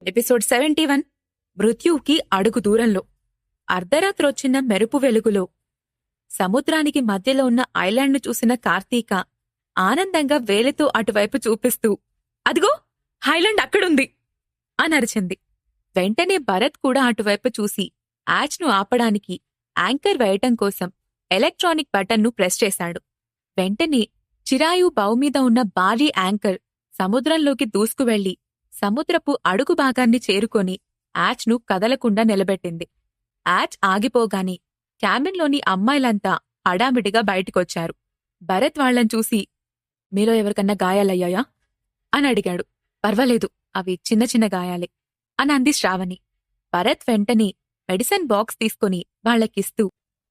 Episode 71 మృత్యువుకి అడుగు దూరంలో. అర్ధరాత్రొచ్చిన మెరుపు వెలుగులో సముద్రానికి మధ్యలో ఉన్న ఐలాండ్ను చూసిన కార్తీక ఆనందంగా వేలితో అటువైపు చూపిస్తూ అదిగో ఐలాండ్ అక్కడుంది అనరిచింది. వెంటనే భరత్ కూడా అటువైపు చూసి యాచ్ను ఆపడానికి యాంకర్ వేయటం కోసం ఎలక్ట్రానిక్ బటన్ను ప్రెస్ చేశాడు. వెంటనే చిరాయు బౌమీద ఉన్న భారీ యాంకర్ సముద్రంలోకి దూసుకువెళ్లి సముద్రపు అడుగు భాగాన్ని చేరుకొని యాచ్ను కదలకుండా నిలబెట్టింది. యాచ్ ఆగిపోగానే క్యాబిన్లోని అమ్మాయిలంతా హడామిడిగా బయటికొచ్చారు. భరత్ వాళ్లను చూసి మీలో ఎవరికన్నా గాయాలయ్యాయా అని అడిగాడు. పర్వాలేదు, అవి చిన్న చిన్న గాయాలే అని అంది శ్రావణి. భరత్ వెంటనే మెడిసిన్ బాక్స్ తీసుకుని వాళ్లకిస్తూ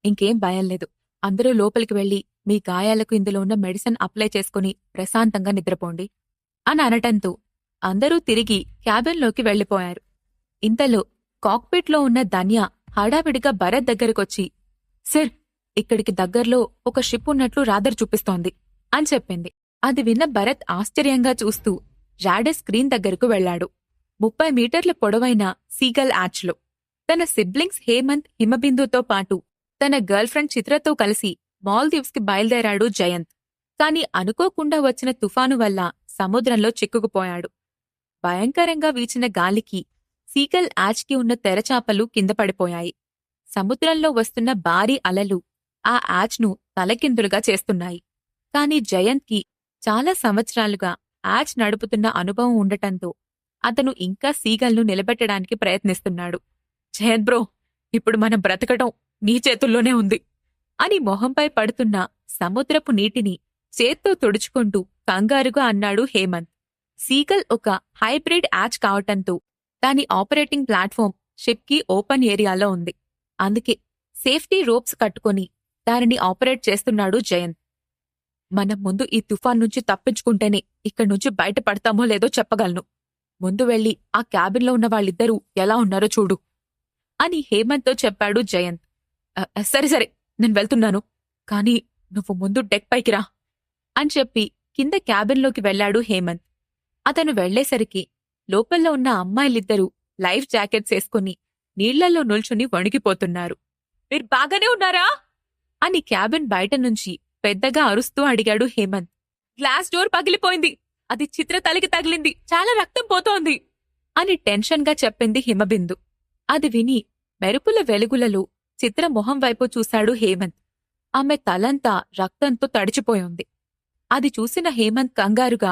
ఇంకేం భయంలేదు, అందరూ లోపలికి వెళ్లి మీ గాయాలకు ఇందులో ఉన్న మెడిసిన్ అప్లై చేసుకుని ప్రశాంతంగా నిద్రపోండి అని అనటంతో అందరూ తిరిగి క్యాబిన్లోకి వెళ్లిపోయారు. ఇంతలో కాక్పిట్లో ఉన్న ధన్య హడావిడిగా భరత్ దగ్గరకొచ్చి సర్, ఇక్కడికి దగ్గర్లో ఒక షిప్ ఉన్నట్లు రాదర్ చూపిస్తోంది అని చెప్పింది. అది విన్న భరత్ ఆశ్చర్యంగా చూస్తూ రాడర్ స్క్రీన్ దగ్గరకు వెళ్లాడు. 30 మీటర్ల పొడవైన సీగల్ యాచ్లో తన సిబ్లింగ్స్ హేమంత్, హిమబిందుతో పాటు తన గర్ల్ ఫ్రెండ్ చిత్రతో కలిసి మాల్దీవ్స్ కి బయలుదేరాడు జయంత్. కాని అనుకోకుండా వచ్చిన తుఫాను వల్ల సముద్రంలో చిక్కుకుపోయాడు. భయంకరంగా వీచిన గాలికి సీగల్ యాచ్కి ఉన్న తెరచాపలు కింద పడిపోయాయి. సముద్రంలో వస్తున్న భారీ అలలు ఆ యాచ్ను తలకిందులుగా చేస్తున్నాయి. కాని జయంత్కి చాలా సంవత్సరాలుగా యాచ్ నడుపుతున్న అనుభవం ఉండటంతో అతను ఇంకా సీగల్ను నిలబెట్టడానికి ప్రయత్నిస్తున్నాడు. జయంత్ బ్రో, ఇప్పుడు మనం బ్రతకటం నీ చేతుల్లోనే ఉంది అని మొహంపై పడుతున్న సముద్రపు నీటిని చేత్తో తుడుచుకుంటూ కంగారుగా అన్నాడు హేమంత్. సీగల్ ఒక హైబ్రిడ్ యాచ్ కావటంతో దాని ఆపరేటింగ్ ప్లాట్ఫామ్ షిప్కి ఓపెన్ ఏరియాలో ఉంది. అందుకే సేఫ్టీ రోప్స్ కట్టుకుని దానిని ఆపరేట్ చేస్తున్నాడు జయంత్. మనం ముందు ఈ తుఫాన్ నుంచి తప్పించుకుంటేనే ఇక్కడ్నుంచి బయటపడతామో లేదో చెప్పగలను. ముందు వెళ్లి ఆ క్యాబిన్లో ఉన్న వాళ్ళిద్దరూ ఎలా ఉన్నారో చూడు అని హేమంత్తో చెప్పాడు జయంత్. సరే సరే, నేను వెళ్తున్నాను, కానీ నువ్వు ముందు డెక్ పైకి రా అని చెప్పి కింద క్యాబిన్లోకి వెళ్లాడు హేమంత్. అతను వెళ్లేసరికి లోపల్లో ఉన్న అమ్మాయిలిద్దరూ లైఫ్ జాకెట్స్ వేసుకుని నీళ్లలో నిల్చుని వణికిపోతున్నారు. మీరు బాగానే ఉన్నారా అని క్యాబిన్ బయట నుంచి పెద్దగా అరుస్తూ అడిగాడు హేమంత్. గ్లాస్ డోర్ పగిలిపోయింది, అది చిత్ర తలకి తగిలింది, చాలా రక్తం పోతోంది అని టెన్షన్గా చెప్పింది హిమబిందు. అది విని మెరుపుల వెలుగులలో చిత్ర మొహం వైపు చూశాడు హేమంత్. ఆమె తలంతా రక్తంతో తడిచిపోయింది. అది చూసిన హేమంత్ కంగారుగా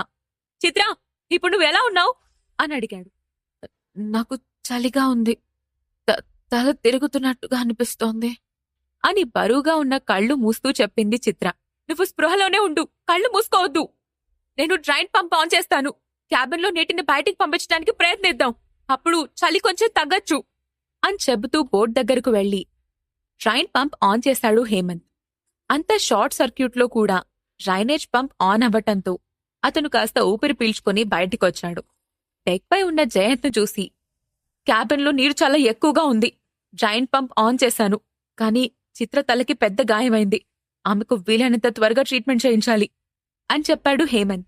చిత్ర, ఇప్పుడు నువ్వెలా ఉన్నావు అని అడిగాడు. నాకు చలిగా ఉంది, తల తిరుగుతున్నట్టుగా అనిపిస్తోంది అని బరువుగా ఉన్న కళ్ళు మూస్తూ చెప్పింది చిత్ర. నువ్వు స్పృహలోనే ఉండు, కళ్ళు మూసుకోవద్దు. నేను డ్రైన్ పంప్ ఆన్ చేస్తాను, క్యాబిన్లో నీటిని బయటికి పంపించడానికి ప్రయత్నిద్దాం, అప్పుడు చలి కొంచెం తగ్గచ్చు అని చెబుతూ బోట్ దగ్గరకు వెళ్లి డ్రైన్ పంప్ ఆన్ చేశాడు హేమంత్. అంత షార్ట్ సర్క్యూట్లో కూడా డ్రైనేజ్ పంప్ ఆన్ అవ్వటంతో అతను కాస్త ఊపిరి పీల్చుకుని బయటికొచ్చాడు. డెక్పై ఉన్న జయంత్ను చూసి క్యాబిన్లో నీరు చాలా ఎక్కువగా ఉంది, డ్రైన్ పంప్ ఆన్ చేశాను, కానీ చిత్ర తలకి పెద్ద గాయమైంది, ఆమెకు వీలైనంత త్వరగా ట్రీట్మెంట్ చేయించాలి అని చెప్పాడు హేమంత్.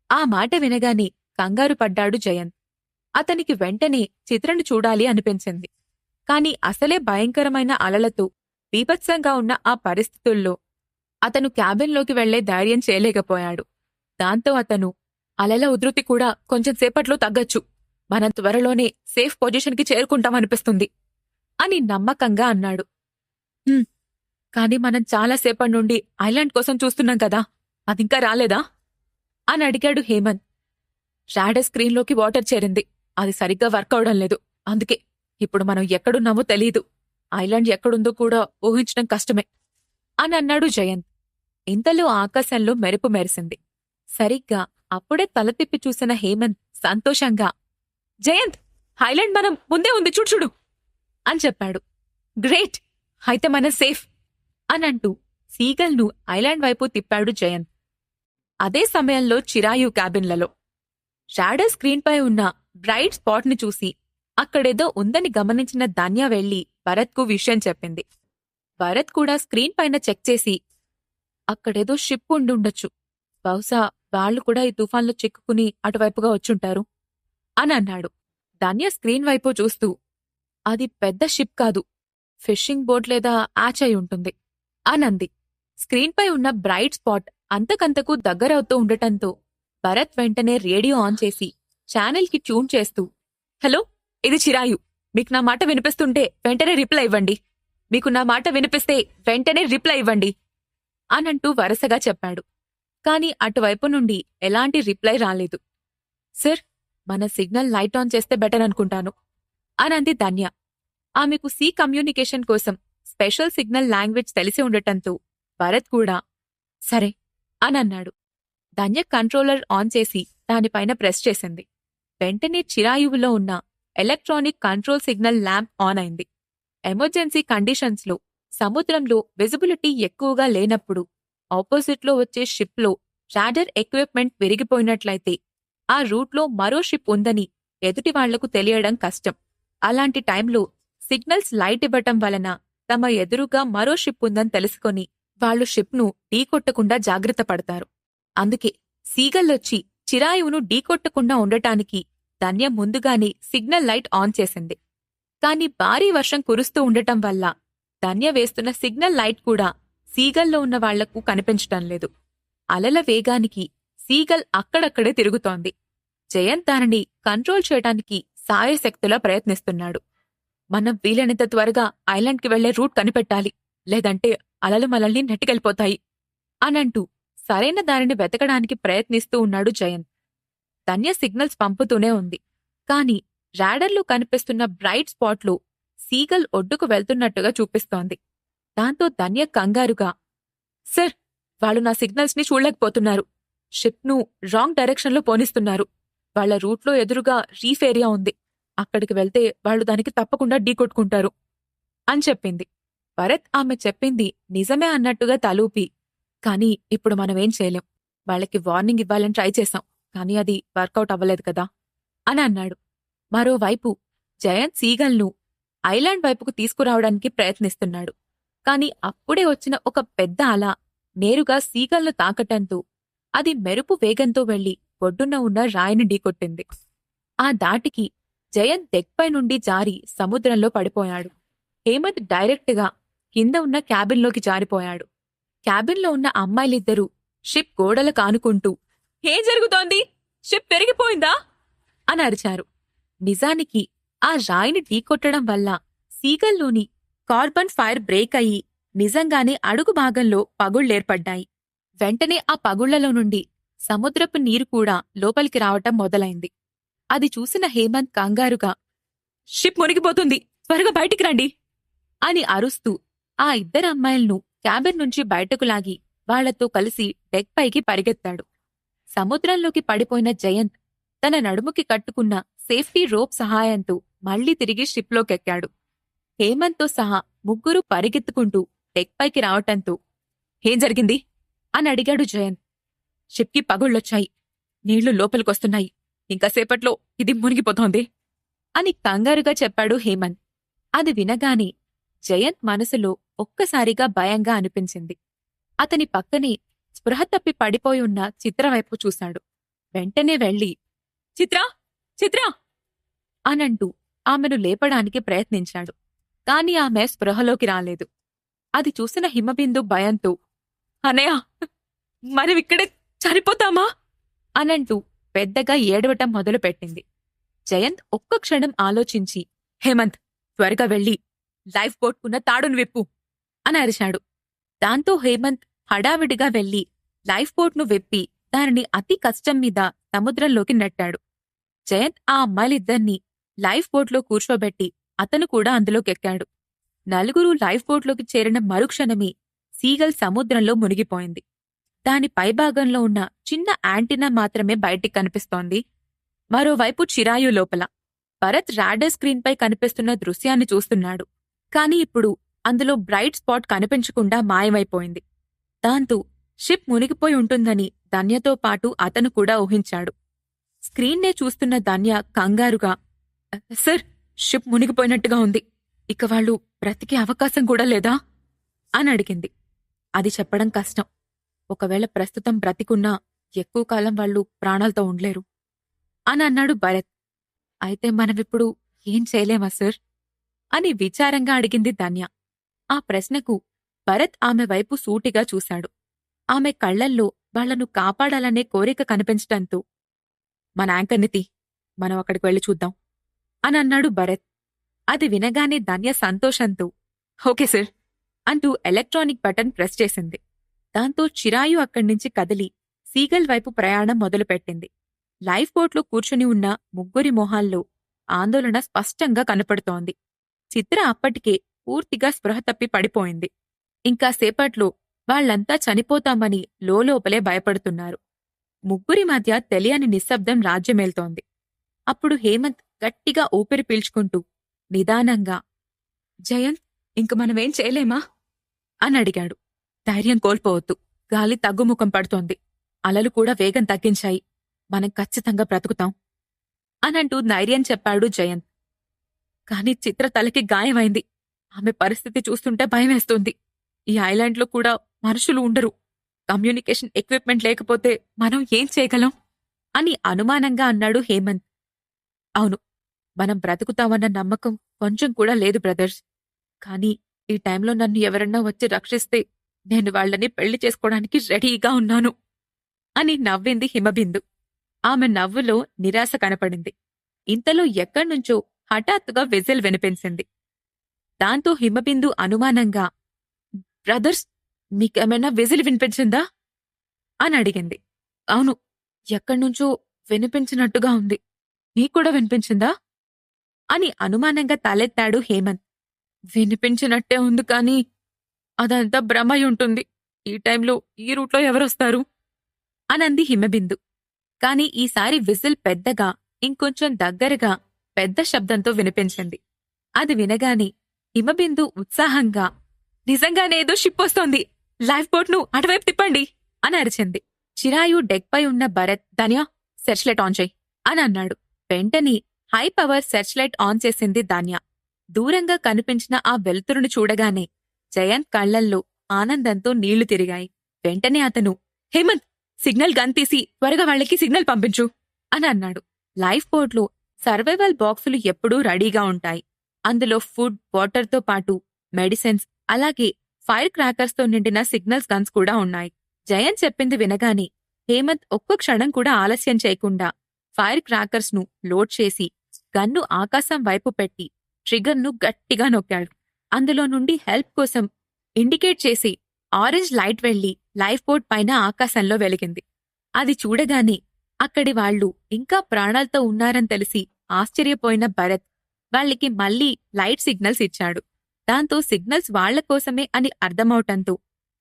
ఆ మాట వినగానే కంగారు పడ్డాడు జయంత్. అతనికి వెంటనే చిత్రను చూడాలి అనిపించింది. కాని అసలే భయంకరమైన అలలతో బీభత్సంగా ఉన్న ఆ పరిస్థితుల్లో అతను క్యాబిన్లోకి వెళ్లే ధైర్యం చేయలేకపోయాడు. దాంతో అతను అలల ఉధృతి కూడా కొంచెం సేపట్లో తగ్గచ్చు, మనం త్వరలోనే సేఫ్ పొజిషన్కి చేరుకుంటామనిపిస్తుంది అని నమ్మకంగా అన్నాడు. కాని మనం చాలాసేపటి నుండి ఐలాండ్ కోసం చూస్తున్నాం కదా, అదింకా రాలేదా అని అడిగాడు హేమంత్. రాడర్ స్క్రీన్లోకి వాటర్ చేరింది, అది సరిగ్గా వర్క్ అవడం లేదు, అందుకే ఇప్పుడు మనం ఎక్కడున్నామో తెలీదు, ఐలాండ్ ఎక్కడుందో కూడా ఊహించడం కష్టమే అని అన్నాడు జయంత్. ఇంతలో ఆకాశంలో మెరుపు మెరిసింది. సరిగ్గా అప్పుడే తల తిప్పి చూసిన హేమంత్ సంతోషంగా జయంత్, ఐలాండ్ మనం ముందే ఉంది, చూడు అని చెప్పాడు. గ్రేట్, అయితే మనం సేఫ్ అనంటూ సీగల్ను ఐలాండ్ వైపు తిప్పాడు జయంత్. అదే సమయంలో చిరాయు క్యాబిన్లలో రాడర్ స్క్రీన్పై ఉన్న బ్రైట్ స్పాట్ని చూసి అక్కడేదో ఉందని గమనించిన ధన్య వెళ్లి భరత్కు విషయం చెప్పింది. భరత్ కూడా స్క్రీన్ పైన చెక్ చేసి అక్కడేదో షిప్ ఉండుండొచ్చు, బహుశా వాళ్లు కూడా ఈ తుఫాన్లో చిక్కుకుని అటువైపుగా వచ్చుంటారు అని అన్నాడు. ధన్య స్క్రీన్ వైపు చూస్తూ, అది పెద్ద షిప్ కాదు, ఫిషింగ్ బోట్ లేదా యాచ్ అయి ఉంటుంది అనంది. స్క్రీన్పై ఉన్న బ్రైట్ స్పాట్ అంతకంతకు దగ్గరవుతూ ఉండటంతో భరత్ వెంటనే రేడియో ఆన్ చేసి ఛానల్కి ట్యూన్ చేస్తూ, హలో, ఇది చిరాయు. మీకు నా మాట వినిపిస్తుంటే వెంటనే రిప్లై ఇవ్వండి. మీకు నా మాట వినిపిస్తే వెంటనే రిప్లై ఇవ్వండి అనంటూ వరుసగా చెప్పాడు. కాని అటువైపు నుండి ఎలాంటి రిప్లై రాలేదు. సార్, మన సిగ్నల్ లైట్ ఆన్ చేస్తే బెటర్ అనుకుంటాను అనంది ధన్య. ఆమెకు సి కమ్యూనికేషన్ కోసం స్పెషల్ సిగ్నల్ లాంగ్వేజ్ తెలిసి ఉండటంతో భరత్ కూడా సరే అనన్నాడు. ధన్య కంట్రోలర్ ఆన్ చేసి దానిపైన ప్రెస్ చేసింది. వెంటనే చిరాయువులో ఉన్న electronic control signal lamp on అయింది. ఎమర్జెన్సీ కండిషన్స్లో సముద్రంలో విజిబిలిటీ ఎక్కువగా లేనప్పుడు ఆపోజిట్లో వచ్చే షిప్లో రాడర్ ఎక్విప్మెంట్ విరిగిపోయినట్లయితే ఆ రూట్లో మరో షిప్ ఉందని ఎదుటివాళ్లకు తెలియడం కష్టం. అలాంటి టైంలో సిగ్నల్స్ లైట్ ఇవ్వటం వలన తమ ఎదురుగా మరో షిప్ ఉందని తెలుసుకొని వాళ్లు షిప్ను ఢీకొట్టకుండా జాగ్రత్త పడతారు. అందుకే సీగల్లొచ్చి చిరాయువును ఢీకొట్టకుండా ఉండటానికి ధన్య ముందుగానే సిగ్నల్ లైట్ ఆన్ చేసింది. కాని భారీ వర్షం కురుస్తూ ఉండటం వల్ల ధన్య వేస్తున్న సిగ్నల్ లైట్ కూడా సీగల్లో ఉన్న వాళ్లకు కనిపించటం లేదు. అలల వేగానికి సీగల్ అక్కడక్కడే తిరుగుతోంది. జయంత్ దానిని కంట్రోల్ చేయటానికి సాయశక్తులా ప్రయత్నిస్తున్నాడు. మనం వీలైనంత త్వరగా ఐలాండ్కి వెళ్లే రూట్ కనిపెట్టాలి, లేదంటే అలలు మనల్ని నెట్టుకెళ్ళిపోతాయి అనంటూ సరైన దారిని వెతకడానికి ప్రయత్నిస్తూ ఉన్నాడు జయంత్. ధన్య సిగ్నల్స్ పంపుతూనే ఉంది. కాని రాడర్లో కనిపిస్తున్న బ్రైట్ స్పాట్లో సీగల్ ఒడ్డుకు వెళ్తున్నట్టుగా చూపిస్తోంది. దాంతో ధన్య కంగారుగా, సర్, వాళ్ళు నా సిగ్నల్స్ని చూడలేకపోతున్నారు. షిప్ను రాంగ్ డైరెక్షన్లో పోనిస్తున్నారు. వాళ్ల రూట్లో ఎదురుగా రీఫ్ ఏరియా ఉంది. అక్కడికి వెళ్తే వాళ్లు దానికి తప్పకుండా ఢీకొట్టుకుంటారు అని చెప్పింది. భరత్ ఆమె చెప్పింది నిజమే అన్నట్టుగా తలూపి, కాని ఇప్పుడు మనమేం చేయలేం. వాళ్ళకి వార్నింగ్ ఇవ్వాలని ట్రై చేశాం, కాని అది వర్కౌట్ అవ్వలేదు కదా అని అన్నాడు. మరోవైపు జయంత్ సీగల్ను ఐలాండ్ వైపుకు తీసుకురావడానికి ప్రయత్నిస్తున్నాడు. కాని అప్పుడే వచ్చిన ఒక పెద్ద అల నేరుగా సీగల్ను తాకటంతో అది మెరుపు వేగంతో వెళ్లి ఒడ్డున ఉన్న రాయిని ఢీకొట్టింది. ఆ దాటికి జయంత్ డెక్పై నుండి జారి సముద్రంలో పడిపోయాడు. హేమంత్ డైరెక్ట్గా కింద ఉన్న క్యాబిన్లోకి జారిపోయాడు. క్యాబిన్లో ఉన్న అమ్మాయిలిద్దరూ షిప్ గోడల కానుకుంటూ, ఏం జరుగుతోంది? షిప్ పెరిగిపోయిందా అని అరిచారు. నిజానికి ఆ రాయిని ఢీకొట్టడం వల్ల సీగల్లోని కార్బన్ ఫైర్ బ్రేక్ అయ్యి నిజంగానే అడుగు భాగంలో పగుళ్లేర్పడ్డాయి. వెంటనే ఆ పగుళ్లలో నుండి సముద్రపు నీరు కూడా లోపలికి రావటం మొదలైంది. అది చూసిన హేమంత్ కంగారుగా, షిప్ మునిగిపోతుంది, త్వరగా బయటికి రండి అని అరుస్తూ ఆ ఇద్దరు అమ్మాయిలను క్యాబిన్ నుంచి బయటకు లాగి వాళ్లతో కలిసి డెక్ పైకి పరిగెత్తాడు. సముద్రంలోకి పడిపోయిన జయంత్ తన నడుముకి కట్టుకున్న సేఫ్టీ రోప్ సహాయంతో మళ్లీ తిరిగి షిప్లోకెక్కాడు. హేమంత్తో సహా ముగ్గురు పరిగెత్తుకుంటూ డెక్ పైకి రావటంతో, ఏం జరిగింది అని అడిగాడు జయంత్. షిప్కి పగుళ్లొచ్చాయి, నీళ్లు లోపలికొస్తున్నాయి, ఇంకాసేపట్లో ఇది మునిగిపోతోంది అని కంగారుగా చెప్పాడు హేమంత్. అది వినగానే జయంత్ మనసులో ఒక్కసారిగా భయంగా అనిపించింది. అతని పక్కనే స్పృహ తప్పి పడిపోయి ఉన్న చిత్రవైపు చూశాడు. వెంటనే వెళ్లి, చిత్రా, చిత్రా అనంటూ ఆమెను లేపడానికి ప్రయత్నించాడు. కాని ఆమె స్పృహలోకి రాలేదు. అది చూసిన హిమబిందు భయంతో, అనయ్య, మనమిక్కడే చనిపోతామా అనంటూ పెద్దగా ఏడవటం మొదలుపెట్టింది. జయంత్ ఒక్క క్షణం ఆలోచించి, హేమంత్, త్వరగా వెళ్ళి లైఫ్ బోట్కున్న తాడును విప్పు అని అరిచాడు. దాంతో హేమంత్ హడావిడిగా వెళ్లి లైఫ్ బోట్ను విప్పి దానిని అతి కష్టం మీద సముద్రంలోకి నెట్టాడు. జయంత్ ఆ అమ్మాయిలిద్దర్నీ లైఫ్ బోట్లో కూర్చోబెట్టి అతను కూడా అందులోకెక్కాడు. నలుగురు లైఫ్ బోట్లోకి చేరిన మరుక్షణమే సీగల్ సముద్రంలో మునిగిపోయింది. దాని పైభాగంలో ఉన్న చిన్న యాంటినా మాత్రమే బయటికి కనిపిస్తోంది. మరోవైపు చిరాయు లోపల భరత్ రాడర్ స్క్రీన్పై కనిపిస్తున్న దృశ్యాన్ని చూస్తున్నాడు. కాని ఇప్పుడు అందులో బ్రైట్ స్పాట్ కనిపించకుండా మాయమైపోయింది. దాంతో షిప్ మునిగిపోయి ఉంటుందని ధన్యతో పాటు అతను కూడా ఊహించాడు. స్క్రీన్నే చూస్తున్న ధన్య కంగారుగా, సర్, షిప్ మునిగిపోయినట్టుగా ఉంది. ఇక వాళ్ళు బ్రతికే అవకాశం కూడా లేదా అని అడిగింది. అది చెప్పడం కష్టం. ఒకవేళ ప్రస్తుతం బ్రతికున్నా ఎక్కువ కాలం వాళ్ళు ప్రాణాలతో ఉండలేరు అని అన్నాడు భరత్. అయితే మనమిప్పుడు ఏం చేయలేమా సార్ అని విచారంగా అడిగింది ధన్య. ఆ ప్రశ్నకు భరత్ ఆమె వైపు సూటిగా చూశాడు. ఆమె కళ్లల్లో వాళ్లను కాపాడాలనే కోరిక కనిపించటంతో, మన యాంకర్ని తీ, మనం అక్కడికి వెళ్లి చూద్దాం అనన్నాడు భరత్. అది వినగానే ధన్య సంతోషంతో ఓకే సార్ అంటూ ఎలక్ట్రానిక్ బటన్ ప్రెస్ చేసింది. దాంతో చిరాయు అక్కడ్నించి కదిలి సీగల్ వైపు ప్రయాణం మొదలుపెట్టింది. లైఫ్ బోట్లో కూర్చుని ఉన్న ముగ్గురి మొహాల్లో ఆందోళన స్పష్టంగా కనపడుతోంది. చిత్ర అప్పటికే పూర్తిగా స్పృహ తప్పి పడిపోయింది. ఇంకా సేపట్లో వాళ్లంతా చనిపోతామని లోలోపలే భయపడుతున్నారు. ముగ్గురి మధ్య తెలియని నిశ్శబ్దం రాజ్యమేల్తోంది. అప్పుడు హేమంత్ గట్టిగా ఊపిరి పీల్చుకుంటూ నిదానంగా, జయంత్, ఇంక మనమేం చేయలేమా అనడిగాడు. ధైర్యం కోల్పోవద్దు. గాలి తగ్గుముఖం పడుతోంది. అలలు కూడా వేగం తగ్గించాయి. మనం ఖచ్చితంగా బ్రతుకుతాం అనంటూ ధైర్యం చెప్పాడు జయంత్. కాని చిత్ర తలకి గాయమైంది. ఆమె పరిస్థితి చూస్తుంటే భయమేస్తుంది. ఈ ఐలాండ్లో కూడా మనుషులు ఉండరు. కమ్యూనికేషన్ ఎక్విప్మెంట్ లేకపోతే మనం ఏం చేయగలం అని అనుమానంగా అన్నాడు హేమంత్. అవును, మనం బ్రతుకుతామన్న నమ్మకం కొంచెం కూడా లేదు బ్రదర్స్. కానీ ఈ టైంలో నన్ను ఎవరన్నా వచ్చి రక్షిస్తే నేను వాళ్లని పెళ్లి చేసుకోవడానికి రెడీగా ఉన్నాను అని నవ్వింది హిమబిందు. ఆమె నవ్వులో నిరాశ కనపడింది. ఇంతలో ఎక్కడ్నుంచో హఠాత్తుగా విజిల్ వినిపించింది. దాంతో హిమబిందు అనుమానంగా, బ్రదర్స్, మీకేమైనా విజిల్ వినిపించిందా అని అడిగింది. అవును, ఎక్కడ్నుంచో వినిపించినట్టుగా ఉంది. నీకూడా వినిపించిందా అని అనుమానంగా తలెత్తాడు హేమంత్. వినిపించినట్టే ఉంది, కానీ అదంతా భ్రమై ఉంటుంది. ఈ టైంలో ఈ రూట్లో ఎవరొస్తారు అనంది హిమబిందు. కాని ఈసారి విజిల్ పెద్దగా, ఇంకొంచెం దగ్గరగా, పెద్ద శబ్దంతో వినిపించింది. అది వినగానే హిమబిందు ఉత్సాహంగా, నిజంగానేదో షిప్ వస్తోంది, లైఫ్ బోట్ను అటువైపు తిప్పండి అని అరిచింది. చిరాయు డెక్పై ఉన్న భరత్, ధన్య, సెర్చ్లైట్ ఆన్ చెయ్ అని అన్నాడు. వెంటనే హై పవర్ సెర్చ్లైట్ ఆన్ చేసింది ధన్య. దూరంగా కనిపించిన ఆ వెలుతురును చూడగానే జయంత్ కళ్లల్లో ఆనందంతో నీళ్లు తిరిగాయి. వెంటనే అతను, హేమంత్, సిగ్నల్ గన్ తీసి త్వరగా వాళ్లకి సిగ్నల్ పంపించు అని అన్నాడు. లైఫ్ బోట్లో సర్వైవల్ బాక్సులు ఎప్పుడూ రెడీగా ఉంటాయి. అందులో ఫుడ్, వాటర్తో పాటు మెడిసిన్స్, అలాగే ఫైర్ క్రాకర్స్తో నిండిన సిగ్నల్స్ గన్స్ కూడా ఉన్నాయి. జయంత్ చెప్పింది వినగానే హేమంత్ ఒక్క క్షణం కూడా ఆలస్యం చేయకుండా ఫైర్ క్రాకర్స్ను లోడ్ చేసి గన్ను ఆకాశం వైపు పెట్టి ట్రిగర్ను గట్టిగా నొక్కాడు. అందులో నుండి హెల్ప్ కోసం ఇండికేట్ చేసి ఆరెంజ్ లైట్ వెళ్లి లైఫ్ బోట్ పైన ఆకాశంలో వెలిగింది. అది చూడగానే అక్కడి వాళ్లు ఇంకా ప్రాణాలతో ఉన్నారని తెలిసి ఆశ్చర్యపోయిన భరత్ వాళ్లకి మళ్లీ లైట్ సిగ్నల్స్ ఇచ్చాడు. దాంతో సిగ్నల్స్ వాళ్లకోసమే అని అర్థమవటంతో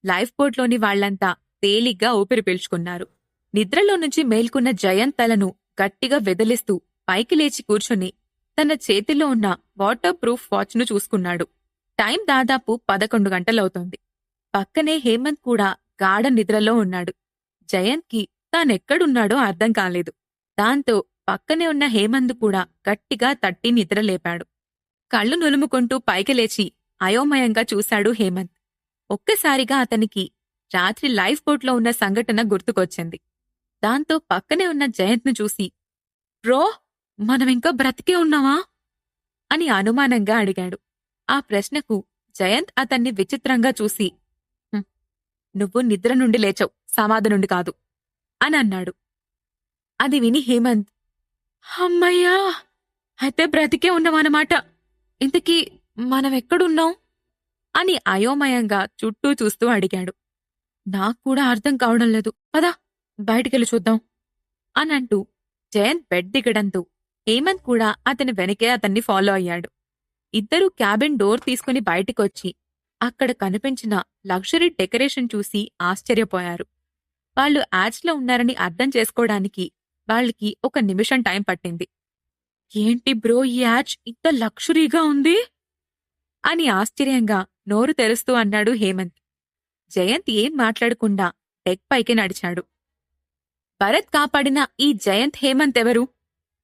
లైఫ్ బోట్లోని వాళ్లంతా తేలిగ్గా ఊపిరి పీల్చుకున్నారు. నిద్రలో నుంచి మేల్కొన్న జయంత్ తలను గట్టిగా వెదిలిస్తూ పైకి లేచి కూర్చొని తన చేతిలో ఉన్న వాటర్ ప్రూఫ్ వాచ్ను చూసుకున్నాడు. టైం దాదాపు 11 గంటలవుతోంది. పక్కనే హేమంత్ కూడా గాఢ నిద్రలో ఉన్నాడు. జయంత్కి తానెక్కడున్నాడో అర్థం కాలేదు. దాంతో పక్కనే ఉన్న హేమంత్ కూడా గట్టిగా తట్టి నిద్రలేపాడు. కళ్ళు నులుముకుంటూ పైకి లేచి అయోమయంగా చూశాడు హేమంత్. ఒక్కసారిగా అతనికి రాత్రి లైఫ్ బోట్లో ఉన్న సంఘటన గుర్తుకొచ్చింది. దాంతో పక్కనే ఉన్న జయంత్ను చూసి, బ్రో, మనమింకా బ్రతికే ఉన్నావా అని అనుమానంగా అడిగాడు. ఆ ప్రశ్నకు జయంత్ అతన్ని విచిత్రంగా చూసి, నువ్వు నిద్ర నుండి లేచావు, సమాధి నుండి కాదు అని అన్నాడు. అది విని హేమంత్, అమ్మయ్యా, అయితే బ్రతికే ఉన్నామన్నమాట. ఇంతకీ మనమెక్కడున్నాం అని అయోమయంగా చుట్టూ చూస్తూ అడిగాడు. నాక్కూడా అర్థం కావడం లేదు, పదా బయటికెళ్ళి చూద్దాం అనంటూ జయంత్ బెడ్ దిగడంతో హేమంత్ కూడా అతని వెనకే అతన్ని ఫాలో అయ్యాడు. ఇద్దరూ క్యాబిన్ డోర్ తీసుకుని బయటికొచ్చి అక్కడ కనిపించిన లగ్జరీ డెకరేషన్ చూసి ఆశ్చర్యపోయారు. వాళ్లు యాడ్స్లో ఉన్నారని అర్థం చేసుకోవడానికి వాళ్ళకి 1 నిమిషం టైం పట్టింది. ఏంటి బ్రో, ఈ యాడ్స్ ఇంత లగ్జరీగా ఉంది అని ఆశ్చర్యంగా నోరు తెరుస్తూ అన్నాడు హేమంత్. జయంత్ ఏం మాట్లాడకుండా డెక్ పైకి నడిచాడు. భరత్ కాపాడిన ఈ జయంత్, హేమంత్ ఎవరు?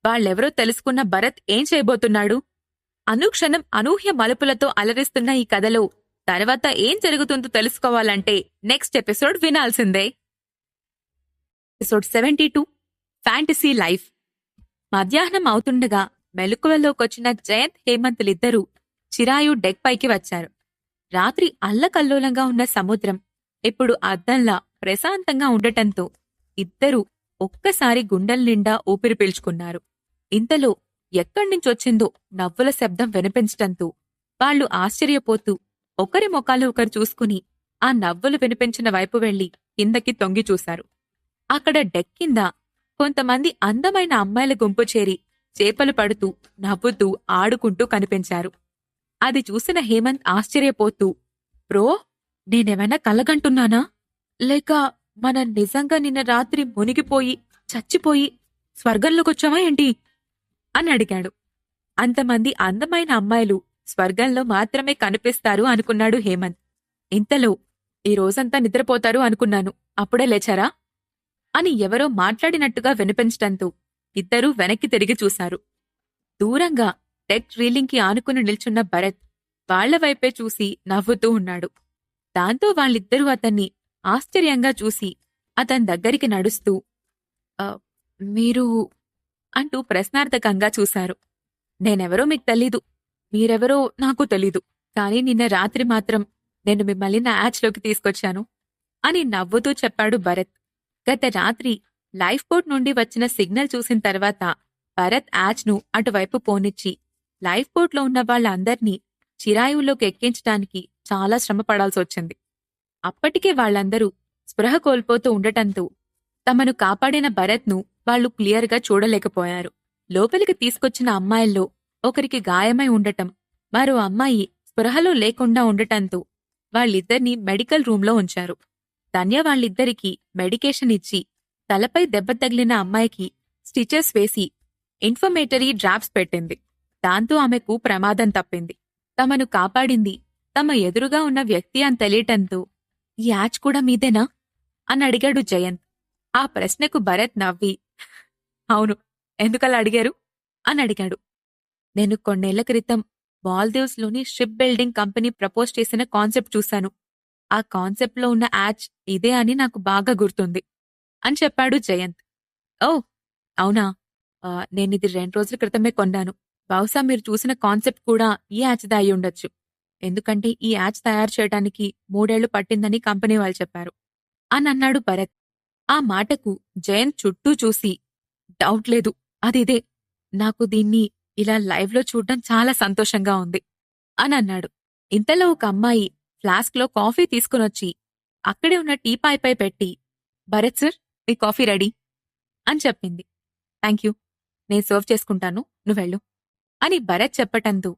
వాళ్ళెవరో తెలుసుకున్న భరత్ ఏం చేయబోతున్నాడు? అనుక్షణం అనూహ్య మలుపులతో అలరిస్తున్న ఈ కథలో తర్వాత ఏం జరుగుతుందో తెలుసుకోవాలంటే నెక్స్ట్ ఎపిసోడ్ వినాల్సిందే. Episode 72 fantasy life. మధ్యాహ్నం అవుతుండగా మెలకువలోకొచ్చిన జయంత్ హేమంతులిద్దరూ చిరాయు డెక్ పైకి వచ్చారు. రాత్రి అల్లకల్లోలంగా ఉన్న సముద్రం ఇప్పుడు అద్దంలా ప్రశాంతంగా ఉండటంతో ఇద్దరూ ఒక్కసారి గుండెల నిండా ఊపిరి పీల్చుకున్నారు. ఇంతలో ఎక్కడ్నించొచ్చిందో నవ్వుల శబ్దం వినిపించటంతో వాళ్లు ఆశ్చర్యపోతూ ఒకరి ముఖాలు ఒకరు చూసుకుని ఆ నవ్వులు వినిపించిన వైపు వెళ్లి కిందకి తొంగి చూశారు. అక్కడ డెక్ కింద కొంతమంది అందమైన అమ్మాయిల గుంపు చేరి చేపలు పడుతూ నవ్వుతూ ఆడుకుంటూ కనిపించారు. అది చూసిన హేమంత్ ఆశ్చర్యపోతూ, బ్రో, నేనేమైనా కలగంటున్నానా? లేక మనం నిజంగా నిన్న రాత్రి మునిగిపోయి చచ్చిపోయి స్వర్గంలోకొచ్చామా ఏంటి అని అడిగాడు. అంతమంది అందమైన అమ్మాయిలు స్వర్గంలో మాత్రమే కనిపిస్తారు అనుకున్నాడు హేమంత్. ఇంతలో ఈ రోజంతా నిద్రపోతారు అనుకున్నాను, అప్పుడే లేచారా అని ఎవరో మాట్లాడినట్టుగా వినిపించటంతో ఇద్దరూ వెనక్కి తిరిగి చూశారు. దూరంగా డెక్ రీలింగ్కి ఆనుకుని నిల్చున్న భరత్ వాళ్లవైపే చూసి నవ్వుతూ ఉన్నాడు. దాంతో వాళ్ళిద్దరూ అతన్ని ఆశ్చర్యంగా చూసి అతని దగ్గరికి నడుస్తూ మీరు అంటూ ప్రశ్నార్థకంగా చూశారు. నేనెవరో మీకు తెలీదు, మీరెవరో నాకు తెలీదు, కాని నిన్న రాత్రి మాత్రం నేను మిమ్మల్ని నా యాచ్లోకి తీసుకొచ్చాను అని నవ్వుతూ చెప్పాడు భరత్. గత రాత్రి లైఫ్ బోట్ నుండి వచ్చిన సిగ్నల్ చూసిన తర్వాత భరత్ యాచ్ను అటువైపు పోనిచ్చి లైఫ్ బోట్లో ఉన్న వాళ్ళందర్నీ చిరాయువులోకి ఎక్కించటానికి చాలా శ్రమపడాల్సొచ్చింది. అప్పటికే వాళ్లందరూ స్పృహ కోల్పోతూ ఉండటంతో తమను కాపాడిన భరత్ను వాళ్లు క్లియర్గా చూడలేకపోయారు. లోపలికి తీసుకొచ్చిన అమ్మాయిల్లో ఒకరికి గాయమై ఉండటం, మరో అమ్మాయి స్పృహలో లేకుండా ఉండటంతో వాళ్ళిద్దరినీ మెడికల్ రూంలో ఉంచారు. ధన్య వాళ్ళిద్దరికీ మెడికేషన్ ఇచ్చి తలపై దెబ్బ తగిలిన అమ్మాయికి స్టిచెస్ వేసి ఇన్ఫర్మేటరీ డ్రాప్స్ పెట్టింది. దాంతో ఆమెకు ప్రమాదం తప్పింది. తమను కాపాడింది తమ ఎదురుగా ఉన్న వ్యక్తి అని తెలియటంతో ఈ యాచ్ కూడా మీదేనా అని అడిగాడు జయంత్. ఆ ప్రశ్నకు భరత్ నవ్వి, అవును, ఎందుకలా అడిగారు అని అడిగాడు. నేను కొన్నేళ్ల క్రితం మాల్దీవ్స్లోని షిప్ బిల్డింగ్ కంపెనీ ప్రపోజ్ చేసిన కాన్సెప్ట్ చూశాను. ఆ కాన్సెప్ట్లో ఉన్న యాచ్ ఇదే అని నాకు బాగా గుర్తుంది అని చెప్పాడు జయంత్. ఓ అవునా, నేనిది 2 రోజుల క్రితమే కొన్నాను. బహుశా మీరు చూసిన కాన్సెప్ట్ కూడా ఈ యాచ్దే అయి ఉండొచ్చు. ఎందుకంటే ఈ యాచ్ తయారు చేయడానికి 3 ఏళ్లు పట్టిందని కంపెనీ వాళ్ళు చెప్పారు అని అన్నాడు భరత్. ఆ మాటకు జయంత్ చుట్టూ చూసి, డౌట్ లేదు, అదిదే. నాకు దీన్ని ఇలా లైవ్లో చూడ్డం చాలా సంతోషంగా ఉంది అని అన్నాడు. ఇంతలో ఒక అమ్మాయి ఫ్లాస్క్లో కాఫీ తీసుకునొచ్చి అక్కడే ఉన్న టీపాయ్పై పెట్టి, భరత్ సార్, మీ కాఫీ రెడీ అని చెప్పింది. థ్యాంక్యూ, నేను సర్వ్ చేసుకుంటాను, నువ్వెళ్ళు అని భరత్ చెప్పటంతో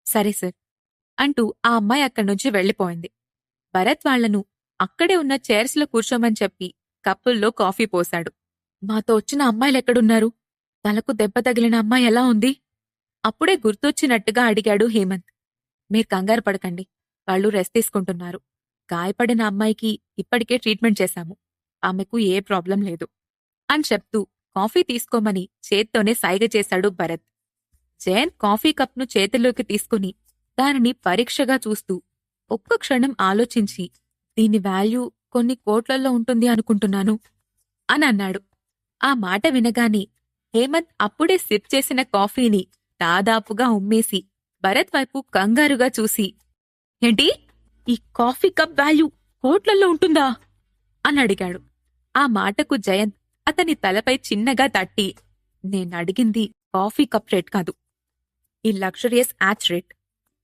సరే సార్ అంటూ ఆ అమ్మాయి అక్కడ్నుంచి వెళ్లిపోయింది. భరత్ వాళ్లను అక్కడే ఉన్న చైర్స్లో కూర్చోమని చెప్పి కప్పుల్లో కాఫీ పోశాడు. మాతో వచ్చిన అమ్మాయిలెక్కడున్నారు? తలకు దెబ్బ తగిలిన అమ్మాయి ఎలా ఉంది? అప్పుడే గుర్తొచ్చినట్టుగా అడిగాడు హేమంత్. మీరు కంగారు పడకండి, వాళ్ళు రెస్ట్ తీసుకుంటున్నారు. గాయపడిన అమ్మాయికి ఇప్పటికే ట్రీట్మెంట్ చేశాము. ఆమెకు ఏ ప్రాబ్లం లేదు అని చెప్తూ కాఫీ తీసుకోమని చేత్తోనే సైగ చేశాడు భరత్. జయంత్ కాఫీ కప్ను చేతిలోకి తీసుకుని దానిని పరీక్షగా చూస్తూ ఒక్క క్షణం ఆలోచించి, దీని వాల్యూ కొన్ని కోట్లల్లో ఉంటుంది అనుకుంటున్నాను అని అన్నాడు. ఆ మాట వినగానే హేమంత్ అప్పుడే సిప్ చేసిన కాఫీని దాదాపుగా ఉమ్మేసి భరత్ వైపు కంగారుగా చూసి, ఏంటి, ఈ కాఫీ కప్ వాల్యూ కోట్లల్లో ఉంటుందా అని అడిగాడు. ఆ మాటకు జయంత్ అతని తలపై చిన్నగా తట్టి, నేనడిగింది కాఫీ కప్ రేట్ కాదు, ఈ లగ్జరియస్ యాచ్ రేట్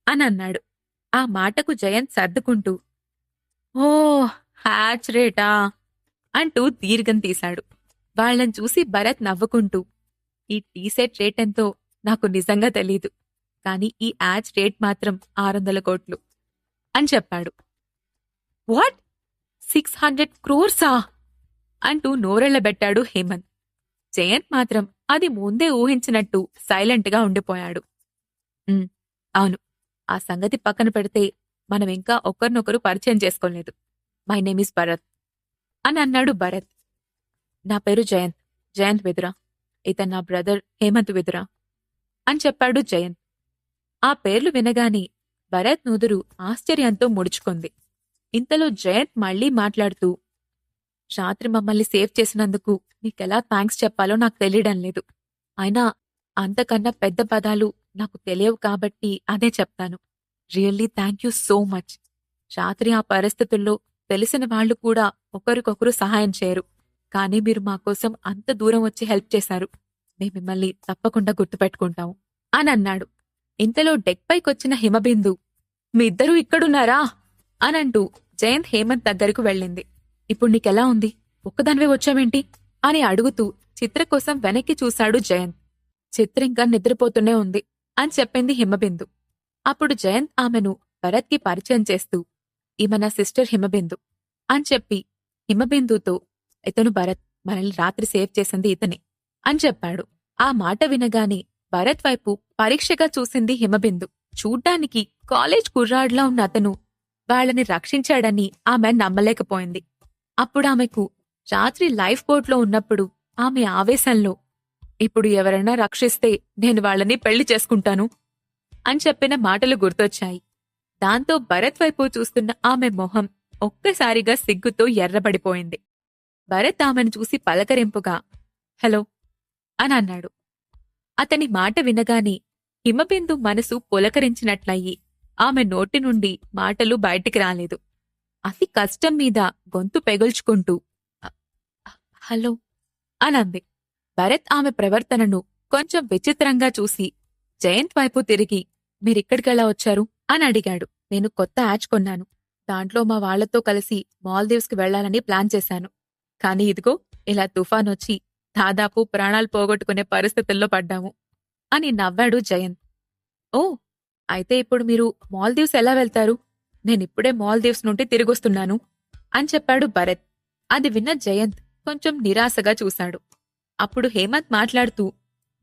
అని అన్నాడు. ఆ మాటకు జయంత్ సర్దుకుంటూ, ఓ హ్యాచ్ రేటా అంటూ దీర్ఘం తీశాడు. వాళ్లను చూసి భరత్ నవ్వుకుంటూ, ఈ టీసెట్ రేటెంతో నాకు నిజంగా తెలీదు, కాని ఈ యాచ్ రేట్ మాత్రం 600 కోట్లు అని చెప్పాడు. వాట్, 600 క్రోర్సా అంటూ నోరెళ్లబెట్టాడు హేమంత్. జయంత్ మాత్రం అది ముందే ఊహించినట్టు సైలెంట్గా ఉండిపోయాడు. అవును, ఆ సంగతి పక్కన పెడితే మనం ఇంకా ఒకరినొకరు పరిచయం చేసుకోలేదు. మై నేమ్ ఈస్ భరత్ అని అన్నాడు భరత్. నా పేరు జయంత్, జయంత్ విదురా. ఇతను నా బ్రదర్ హేమంత్ విదురా అని చెప్పాడు జయంత్. ఆ పేర్లు వినగానే భరత్ నుదురు ఆశ్చర్యంతో ముడుచుకుంది. ఇంతలో జయంత్ మళ్లీ మాట్లాడుతూ, రాత్రి మమ్మల్ని సేవ్ చేసినందుకు నీకెలా థ్యాంక్స్ చెప్పాలో నాకు తెలియడం లేదు. అయినా అంతకన్నా పెద్ద పదాలు నాకు తెలియవు కాబట్టి అదే చెప్తాను. Really thank you so much. రాత్రి ఆ పరిస్థితుల్లో తెలిసిన వాళ్ళు కూడా ఒకరికొకరు సహాయం చేయరు. కానీ మీరు మా కోసం అంత దూరం వచ్చి హెల్ప్ చేశారు. మేము మిమ్మల్ని తప్పకుండా గుర్తుపెట్టుకుంటాము అనన్నాడు. ఇంతలో డెక్పైకొచ్చిన హిమబిందు, మీ ఇద్దరూ ఇక్కడున్నారా అనంటూ జయంత్ హేమంత్ దగ్గరకు వెళ్ళింది. ఇప్పుడు నీకెలా ఉంది? ఒక్కదానివే వచ్చావేంటి అని అడుగుతూ చిత్ర కోసం వెనక్కి చూశాడు జయంత్. చిత్ర ఇంకా నిద్రపోతూనే ఉంది అని చెప్పింది హిమబిందు. అప్పుడు జయంత్ ఆమెను భరత్కి పరిచయం చేస్తూ, ఈమె నా సిస్టర్ హిమబిందు అని చెప్పి హిమబిందుతో, ఇతను భరత్, మనల్ని రాత్రి సేవ్ చేసింది ఇతనే అని చెప్పాడు. ఆ మాట వినగానే భరత్ వైపు పరీక్షగా చూసింది హిమబిందు. చూడ్డానికి కాలేజ్ కుర్రాడ్లా ఉన్న అతను వాళ్ళని రక్షించాడని ఆమె నమ్మలేకపోయింది. అప్పుడామెకు రాత్రి లైఫ్ బోట్లో ఉన్నప్పుడు ఆమె ఆవేశంలో, ఇప్పుడు ఎవరైనా రక్షిస్తే నేను వాళ్ళని పెళ్లి చేసుకుంటాను అని చెప్పిన మాటలు గుర్తొచ్చాయి. దాంతో భరత్ వైపు చూస్తున్న ఆమె మొహం ఒక్కసారిగా సిగ్గుతో ఎర్రబడిపోయింది. భరత్ ఆమెను చూసి పలకరింపుగా హలో అని అన్నాడు. అతని మాట వినగానే హిమబిందు మనసు పులకరించినట్లయి ఆమె నోటి నుండి మాటలు బయటికి రాలేదు. అతి కష్టం మీద గొంతు పెగుల్చుకుంటూ హలో అనంది. భరత్ ఆమె ప్రవర్తనను కొంచెం విచిత్రంగా చూసి జయంత్ వైపు తిరిగి, మీరిక్కడికెలా వచ్చారు అని అడిగాడు. నేను కొత్త యాచ్ కొన్నాను. దాంట్లో మా వాళ్లతో కలిసి మాల్దీవ్స్కి వెళ్లాలని ప్లాన్ చేశాను. కాని ఇదిగో ఇలా తుఫానొచ్చి దాదాపు ప్రాణాలు పోగొట్టుకునే పరిస్థితుల్లో పడ్డాము అని నవ్వాడు జయంత్. ఓ, అయితే ఇప్పుడు మీరు మాల్దీవ్స్ ఎలా వెళ్తారు? నేనిప్పుడే మాల్దీవ్స్ నుండి తిరిగొస్తున్నాను అని చెప్పాడు భరత్. అది విన్న జయంత్ కొంచెం నిరాశగా చూశాడు. అప్పుడు హేమంత్ మాట్లాడుతూ,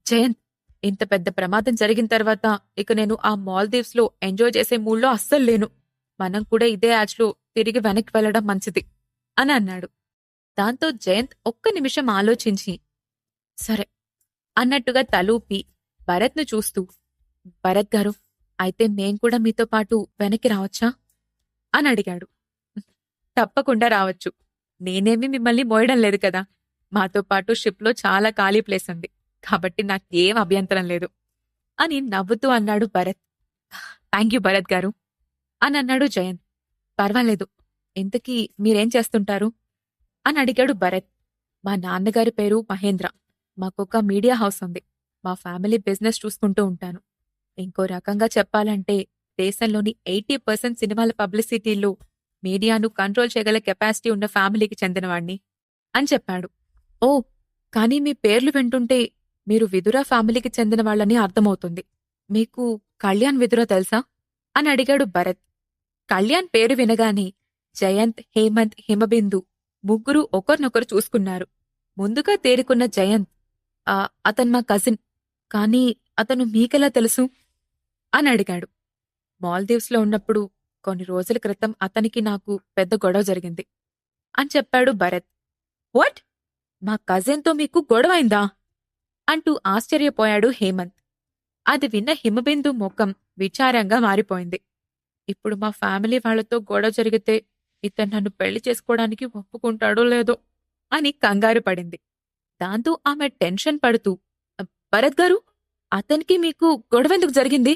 జయంత్, ఇంత పెద్ద ప్రమాదం జరిగిన తర్వాత ఇక నేను ఆ మాల్దీవ్స్లో ఎంజాయ్ చేసే మూడ్లో అస్సలు లేను. మనం కూడా ఇదే యాచ్లో తిరిగి వెనక్కి వెళ్లడం మంచిది అని అన్నాడు. దాంతో జయంత్ ఒక్క నిమిషం ఆలోచించి, సరే అన్నట్టుగా తలూపి భరత్ను చూస్తూ, భరత్ గారు, అయితే మేం కూడా మీతో పాటు వెనక్కి రావచ్చా అని అడిగాడు. తప్పకుండా రావచ్చు. నేనేమీ మిమ్మల్ని మోయడం లేదు కదా. మాతో పాటు షిప్లో చాలా ఖాళీ ప్లేస్ ఉంది కాబట్టి నాకేం అభ్యంతరం లేదు అని నవ్వుతూ అన్నాడు భరత్. థ్యాంక్యూ భరత్ గారు అని అన్నాడు జయంత్. పర్వాలేదు. ఇంతకీ మీరేం చేస్తుంటారు అని అడిగాడు భరత్. మా నాన్నగారి పేరు మహేంద్ర. మాకొక మీడియా హౌస్ ఉంది. మా ఫ్యామిలీ బిజినెస్ చూసుకుంటూ ఉంటాను. ఇంకో రకంగా చెప్పాలంటే దేశంలోని 80% సినిమాల పబ్లిసిటీల్లో మీడియాను కంట్రోల్ చేయగల కెపాసిటీ ఉన్న ఫ్యామిలీకి చెందినవాణ్ణి అని చెప్పాడు. ఓ, కానీ మీ పేర్లు వింటుంటే మీరు విదురా ఫ్యామిలీకి చెందిన వాళ్ళని అర్థమవుతుంది. మీకు కళ్యాణ్ విదురా తెలుసా అని అడిగాడు భరత్. కళ్యాణ్ పేరు వినగానే జయంత్, హేమంత్, హిమబిందు ముగ్గురు ఒకరినొకరు చూసుకున్నారు. ముందుగా తేరుకున్న జయంత్, అతను మా కజిన్. కానీ అతను మీకెలా తెలుసు అని అడిగాడు. మాల్దీవ్స్లో ఉన్నప్పుడు కొన్ని రోజుల క్రితం అతనికి నాకు పెద్ద గొడవ జరిగింది అని చెప్పాడు భరత్. వాట్? మా కజిన్తో మీకు గొడవైందా అంటూ ఆశ్చర్యపోయాడు హేమంత్. అది విన్న హిమబిందు ముఖం విచారంగా మారిపోయింది. ఇప్పుడు మా ఫ్యామిలీ వాళ్లతో గొడవ జరిగితే ఇతను నన్ను పెళ్లి చేసుకోవడానికి ఒప్పుకుంటాడో లేదో అని కంగారు పడింది. దాంతో ఆమె టెన్షన్ పడుతూ, భరత్ గారు, అతనికి మీకు గొడవెందుకు జరిగింది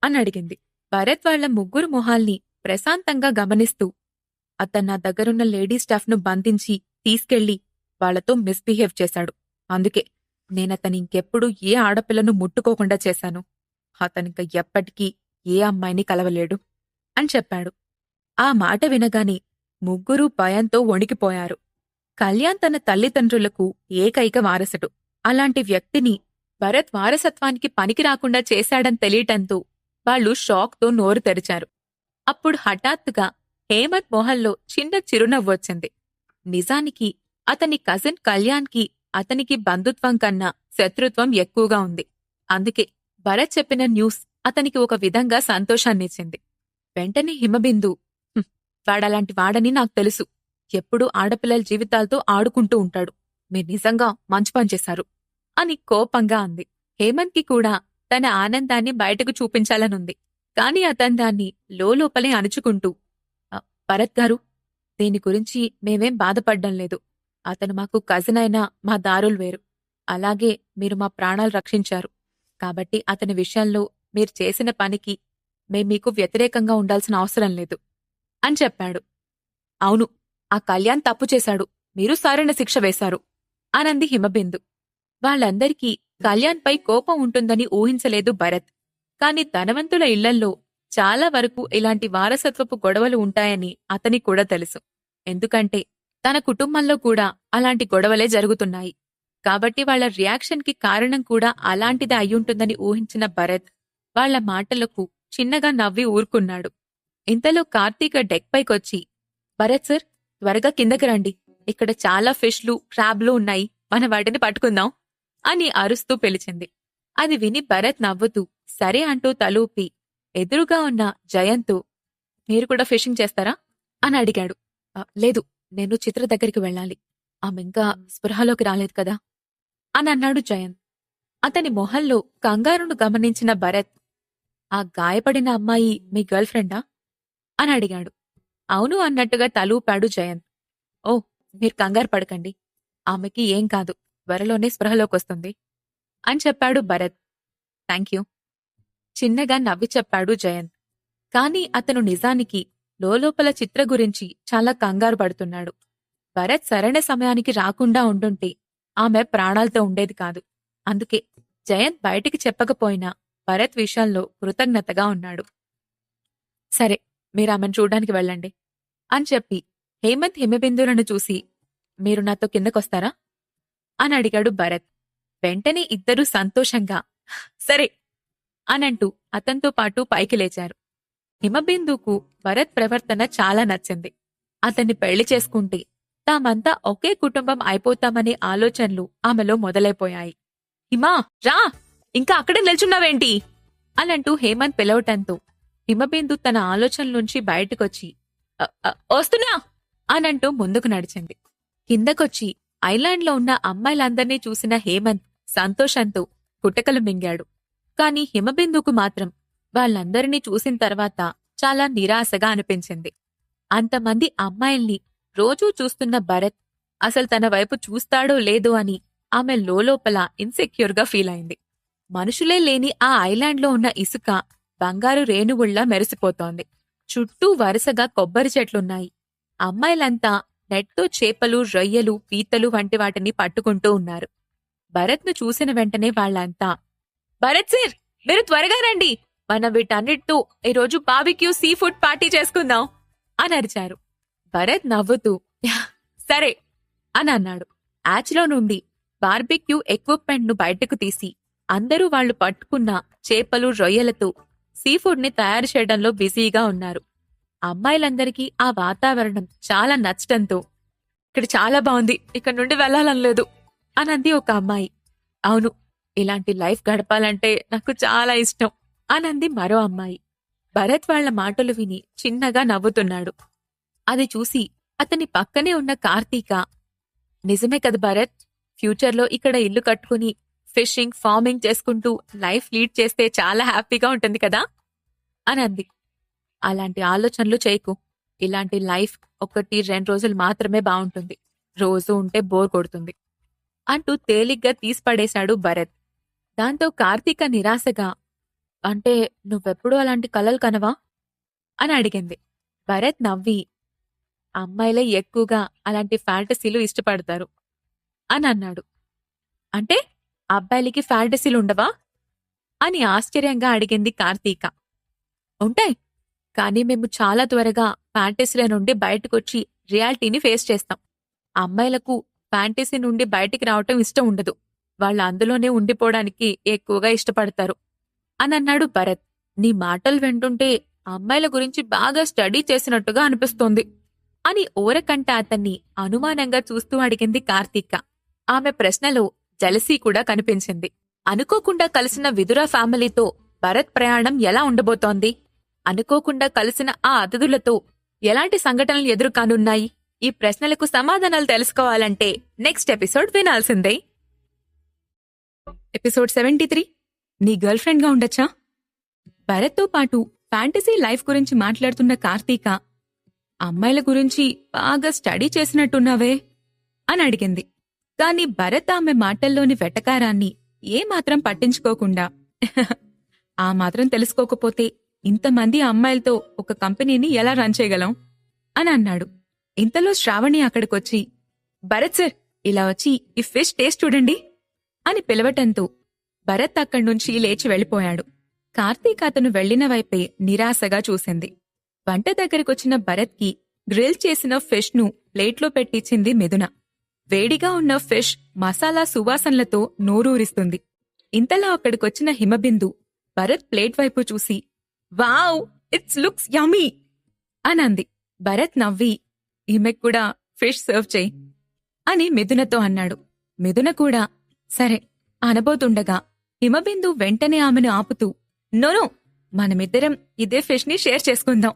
అని అడిగింది. భరత్ వాళ్ల ముగ్గురు మొహాల్ని ప్రశాంతంగా గమనిస్తూ, అతను నా దగ్గరున్న లేడీ స్టాఫ్ను బంధించి తీసుకెళ్లి వాళ్లతో మిస్బిహేవ్ చేశాడు. అందుకే నేనతని ఇంకెప్పుడు ఏ ఆడపిల్లను ముట్టుకోకుండా చేశాను. అతనిక ఎప్పటికీ ఏ అమ్మాయిని కలవలేడు అని చెప్పాడు. ఆ మాట వినగానే ముగ్గురూ భయంతో వణికిపోయారు. కళ్యాణ్ తన తల్లిదండ్రులకు ఏకైక వారసుడు. అలాంటి వ్యక్తిని భరత్ వారసత్వానికి పనికిరాకుండా చేశాడని తెలియటంతో వాళ్లు షాక్తో నోరు తెరిచారు. అప్పుడు హఠాత్తుగా హేమంత్ మొహంలో చిన్న చిరునవ్వొచ్చింది. నిజానికి అతని కజిన్ కళ్యాణ్కి అతనికి బంధుత్వం కన్నా శత్రుత్వం ఎక్కువగా ఉంది. అందుకే భరత్ చెప్పిన న్యూస్ అతనికి ఒక విధంగా సంతోషాన్నిచ్చింది. వెంటనే హిమబిందు, వాడలాంటి వాడని నాకు తెలుసు. ఎప్పుడూ ఆడపిల్లల జీవితాలతో ఆడుకుంటూ ఉంటాడు. మీరు నిజంగా మంచి పనిచేశారు అని కోపంగా అంది. హేమంత్కి కూడా తన ఆనందాన్ని బయటకు చూపించాలనుంది. కాని అతను దాన్ని లోపలే అణుచుకుంటూ, భరత్ గారు, దీని గురించి మేమేం బాధపడ్డం లేదు. అతను మాకు కజిన్ అయినా మా దారులు వేరు. అలాగే మీరు మా ప్రాణాలు రక్షించారు. కాబట్టి అతని విషయంలో మీరు చేసిన పనికి మేం మీకు వ్యతిరేకంగా ఉండాల్సిన అవసరం లేదు అని చెప్పాడు. అవును, ఆ కళ్యాణ్ తప్పు చేశాడు, మీరు సరైన శిక్ష వేశారు అనంది హిమబిందు. వాళ్ళందరికీ కళ్యాణ్పై కోపం ఉంటుందని ఊహించలేదు భరత్. కాని ధనవంతుల ఇళ్లల్లో చాలా వరకు ఇలాంటి వారసత్వపు గొడవలు ఉంటాయని అతనికి కూడా తెలుసు. ఎందుకంటే తన కుటుంబంలో కూడా అలాంటి గొడవలే జరుగుతున్నాయి. కాబట్టి వాళ్ల రియాక్షన్కి కారణం కూడా అలాంటిదే అయ్యుంటుందని ఊహించిన భరత్ వాళ్ల మాటలకు చిన్నగా నవ్వి ఊరుకున్నాడు. ఇంతలో కార్తీక డెక్ పైకొచ్చి, భరత్ సార్, త్వరగా కిందకి రండి, ఇక్కడ చాలా ఫిష్లు, క్రాబ్లు ఉన్నాయి, మన వాటిని పట్టుకుందాం అని అరుస్తూ పిలిచింది. అది విని భరత్ నవ్వుతూ సరే అంటూ తలూపి ఎదురుగా ఉన్న జయంత్, మీరు కూడా ఫిషింగ్ చేస్తారా అని అడిగాడు. లేదు, నేను చిత్ర దగ్గరికి వెళ్ళాలి, ఆమెంకా స్పృహలోకి రాలేదు కదా అని అన్నాడు జయంత్. అతని మొహంలో కంగారును గమనించిన భరత్, ఆ గాయపడిన అమ్మాయి మీ గర్ల్ ఫ్రెండా అని అడిగాడు. అవును అన్నట్టుగా తలూపాడు జయంత్. ఓ, మీరు కంగారు పడకండి, ఆమెకి ఏం కాదు, త్వరలోనే స్పృహలోకొస్తుంది అని చెప్పాడు భరత్. థ్యాంక్యూ చిన్నగా నవ్వి చెప్పాడు జయంత్. కాని అతను నిజానికి లోలోపల చిత్ర గురించి చాలా కంగారు పడుతున్నాడు. భరత్ సరైన సమయానికి రాకుండా ఉండుంటే ఆమె ప్రాణాలతో ఉండేది కాదు. అందుకే జయంత్ బయటికి చెప్పకపోయినా భరత్ విషయంలో కృతజ్ఞతగా ఉన్నాడు. సరే, మీరామెను చూడ్డానికి వెళ్ళండి అని చెప్పి హేమంత్ హిమబిందులను చూసి, మీరు నాతో కిందకొస్తారా అని అడిగాడు భరత్. వెంటనే ఇద్దరూ సంతోషంగా సరే అనంటూ అతనితో పాటు పైకి లేచారు. హిమబిందుకు భరత్ ప్రవర్తన చాలా నచ్చింది. అతన్ని పెళ్లి చేసుకుంటే తామంతా ఒకే కుటుంబం అయిపోతామనే ఆలోచనలు ఆమెలో మొదలైపోయాయి. హిమా, రా, ఇంకా అక్కడే నిల్చున్నావేంటి అనంటూ హేమంత్ పిలవటంతో హిమబిందు తన ఆలోచనలోంచి బయటకొచ్చి వస్తున్నా అనంటూ ముందుకు నడిచింది. కిందకొచ్చి ఐలాండ్లో ఉన్న అమ్మాయిలందర్నీ చూసిన హేమంత్ సంతోషంతో కుటకలు మింగాడు. కాని హిమబిందుకు మాత్రం వాళ్ళందరినీ చూసిన తర్వాత చాలా నిరాశగా అనిపించింది. అంతమంది అమ్మాయిల్ని రోజూ చూస్తున్న భరత్ అసలు తన వైపు చూస్తాడో లేదో అని ఆమె లోలోపల ఇన్సెక్యూర్గా ఫీల్ అయింది. మనుషులే లేని ఆ ఐలాండ్లో ఉన్న ఇసుక బంగారు రేణుగుళ్లా మెరిసిపోతోంది. చుట్టూ వరుసగా కొబ్బరి చెట్లున్నాయి. అమ్మాయిలంతా నెట్తో చేపలు, రొయ్యలు, పీతలు వంటి వాటిని పట్టుకుంటూ ఉన్నారు. భరత్ను చూసిన వెంటనే వాళ్లంతా, భరత్ సార్, మీరు త్వరగా రండి, మనం వీటన్నిటితో ఈరోజు బార్బిక్యూ సీ ఫుడ్ పార్టీ చేసుకుందాం అని అరిచారు. భరత్ నవ్వుతూ సరే అని అన్నాడు. యాచ్లో నుండి బార్బిక్యూ ఎక్విప్మెంట్ ను బయటకు తీసి అందరూ వాళ్లు పట్టుకున్న చేపలు, రొయ్యలతో సీఫుడ్ ని తయారు చేయడంలో బిజీగా ఉన్నారు. అమ్మాయిలందరికీ ఆ వాతావరణం చాలా నచ్చటంతో, ఇక్కడ చాలా బాగుంది, ఇక్కడ నుండి వెళ్లాలనలేదు అనంది ఒక అమ్మాయి. అవును, ఇలాంటి లైఫ్ గడపాలంటే నాకు చాలా ఇష్టం అనంది మరో అమ్మాయి. భరత్ వాళ్ల మాటలు విని చిన్నగా నవ్వుతున్నాడు. అది చూసి అతని పక్కనే ఉన్న కార్తీక, నిజమే కదా భరత్, ఫ్యూచర్లో ఇక్కడ ఇల్లు కట్టుకుని ఫిషింగ్, ఫార్మింగ్ చేసుకుంటూ లైఫ్ లీడ్ చేస్తే చాలా హ్యాపీగా ఉంటుంది కదా అనంది. అలాంటి ఆలోచనలు చేయకు, ఇలాంటి లైఫ్ 1-2 రోజులు మాత్రమే బావుంటుంది, రోజూ ఉంటే బోర్ కొడుతుంది అంటూ తేలిగ్గా తీసిపడేశాడు భరత్. దాంతో కార్తీక నిరాశగా, అంటే నువ్వెప్పుడూ అలాంటి కలలు కనవా అని అడిగింది. భరత్ నవ్వి, అమ్మాయిలే ఎక్కువగా అలాంటి ఫ్యాంటసీలు ఇష్టపడతారు అని అన్నాడు. అంటే అబ్బాయిలకి ఫ్యాంటసీలుండవా అని ఆశ్చర్యంగా అడిగింది కార్తీక. ఉంటాయి, కానీ మేము చాలా త్వరగా ఫ్యాంటసీల నుండి బయటకొచ్చి రియాలిటీని ఫేస్ చేస్తాం. అమ్మాయిలకు ఫ్యాంటసీ నుండి బయటికి రావటం ఇష్టం ఉండదు, వాళ్ళ అందులోనే ఉండిపోవడానికి ఎక్కువగా ఇష్టపడతారు అని అన్నాడు భరత్. నీ మాటలు వింటుంటే అమ్మాయిల గురించి బాగా స్టడీ చేసినట్టుగా అనిపిస్తోంది అని ఓరకంట అతన్ని అనుమానంగా చూస్తూ అడిగింది కార్తీక. ఆమె ప్రశ్నలో జలసీ కూడా కనిపించింది. అనుకోకుండా కలిసిన విదుర ఫ్యామిలీతో భరత్ ప్రయాణం ఎలా ఉండబోతోంది? అనుకోకుండా కలిసిన ఆ అతిథులతో ఎలాంటి సంఘటనలు ఎదురుకానున్నాయి? ఈ ప్రశ్నలకు సమాధానాలు తెలుసుకోవాలంటే నెక్స్ట్ ఎపిసోడ్ వినాల్సిందే. ఎపిసోడ్ 73, నీ గర్ల్ ఫ్రెండ్ గా ఉండొచ్చా? భరత్తో పాటు ఫ్యాంటసీ లైఫ్ గురించి మాట్లాడుతున్న కార్తీక, అమ్మాయిల గురించి బాగా స్టడీ చేసినట్టున్నావే అని అడిగింది. కాని భరత్ ఆమె మాటల్లోని వెటకారాన్ని ఏమాత్రం పట్టించుకోకుండా ఆ మాత్రం తెలుసుకోకపోతే ఇంతమంది అమ్మాయిలతో ఒక కంపెనీని ఎలా రన్ చేయగలం అని అన్నాడు. ఇంతలో శ్రావణి అక్కడికొచ్చి, భరత్ సార్, ఇలా వచ్చి ఈ ఫిష్ టేస్ట్ చూడండి అని పిలవటంతో భరత్ అక్కడ్నుంచి లేచి వెళ్ళిపోయాడు. కార్తీక్ అతను వెళ్లిన వైపే నిరాశగా చూసింది. వంట దగ్గరకొచ్చిన భరత్కి గ్రిల్ చేసిన ఫిష్ ను ప్లేట్లో పెట్టించింది మిథున. వేడిగా ఉన్న ఫిష్ మసాలా సువాసనలతో నోరూరిస్తుంది. ఇంతలో అక్కడికొచ్చిన హిమబిందు భరత్ ప్లేట్ వైపు చూసి, వావ్, ఇట్స్ లుక్స్ యమ్మీ అనంది. భరత్ నవ్వి, ఈమెకు కూడా ఫిష్ సర్వ్ చెయ్యి అని మిథునతో అన్నాడు. మిథున కూడా సరే అనబోతుండగా హిమబిందు వెంటనే ఆమెను ఆపుతూ, నోనో, మనమిద్దరం ఇదే ఫిష్ ని షేర్ చేసుకుందాం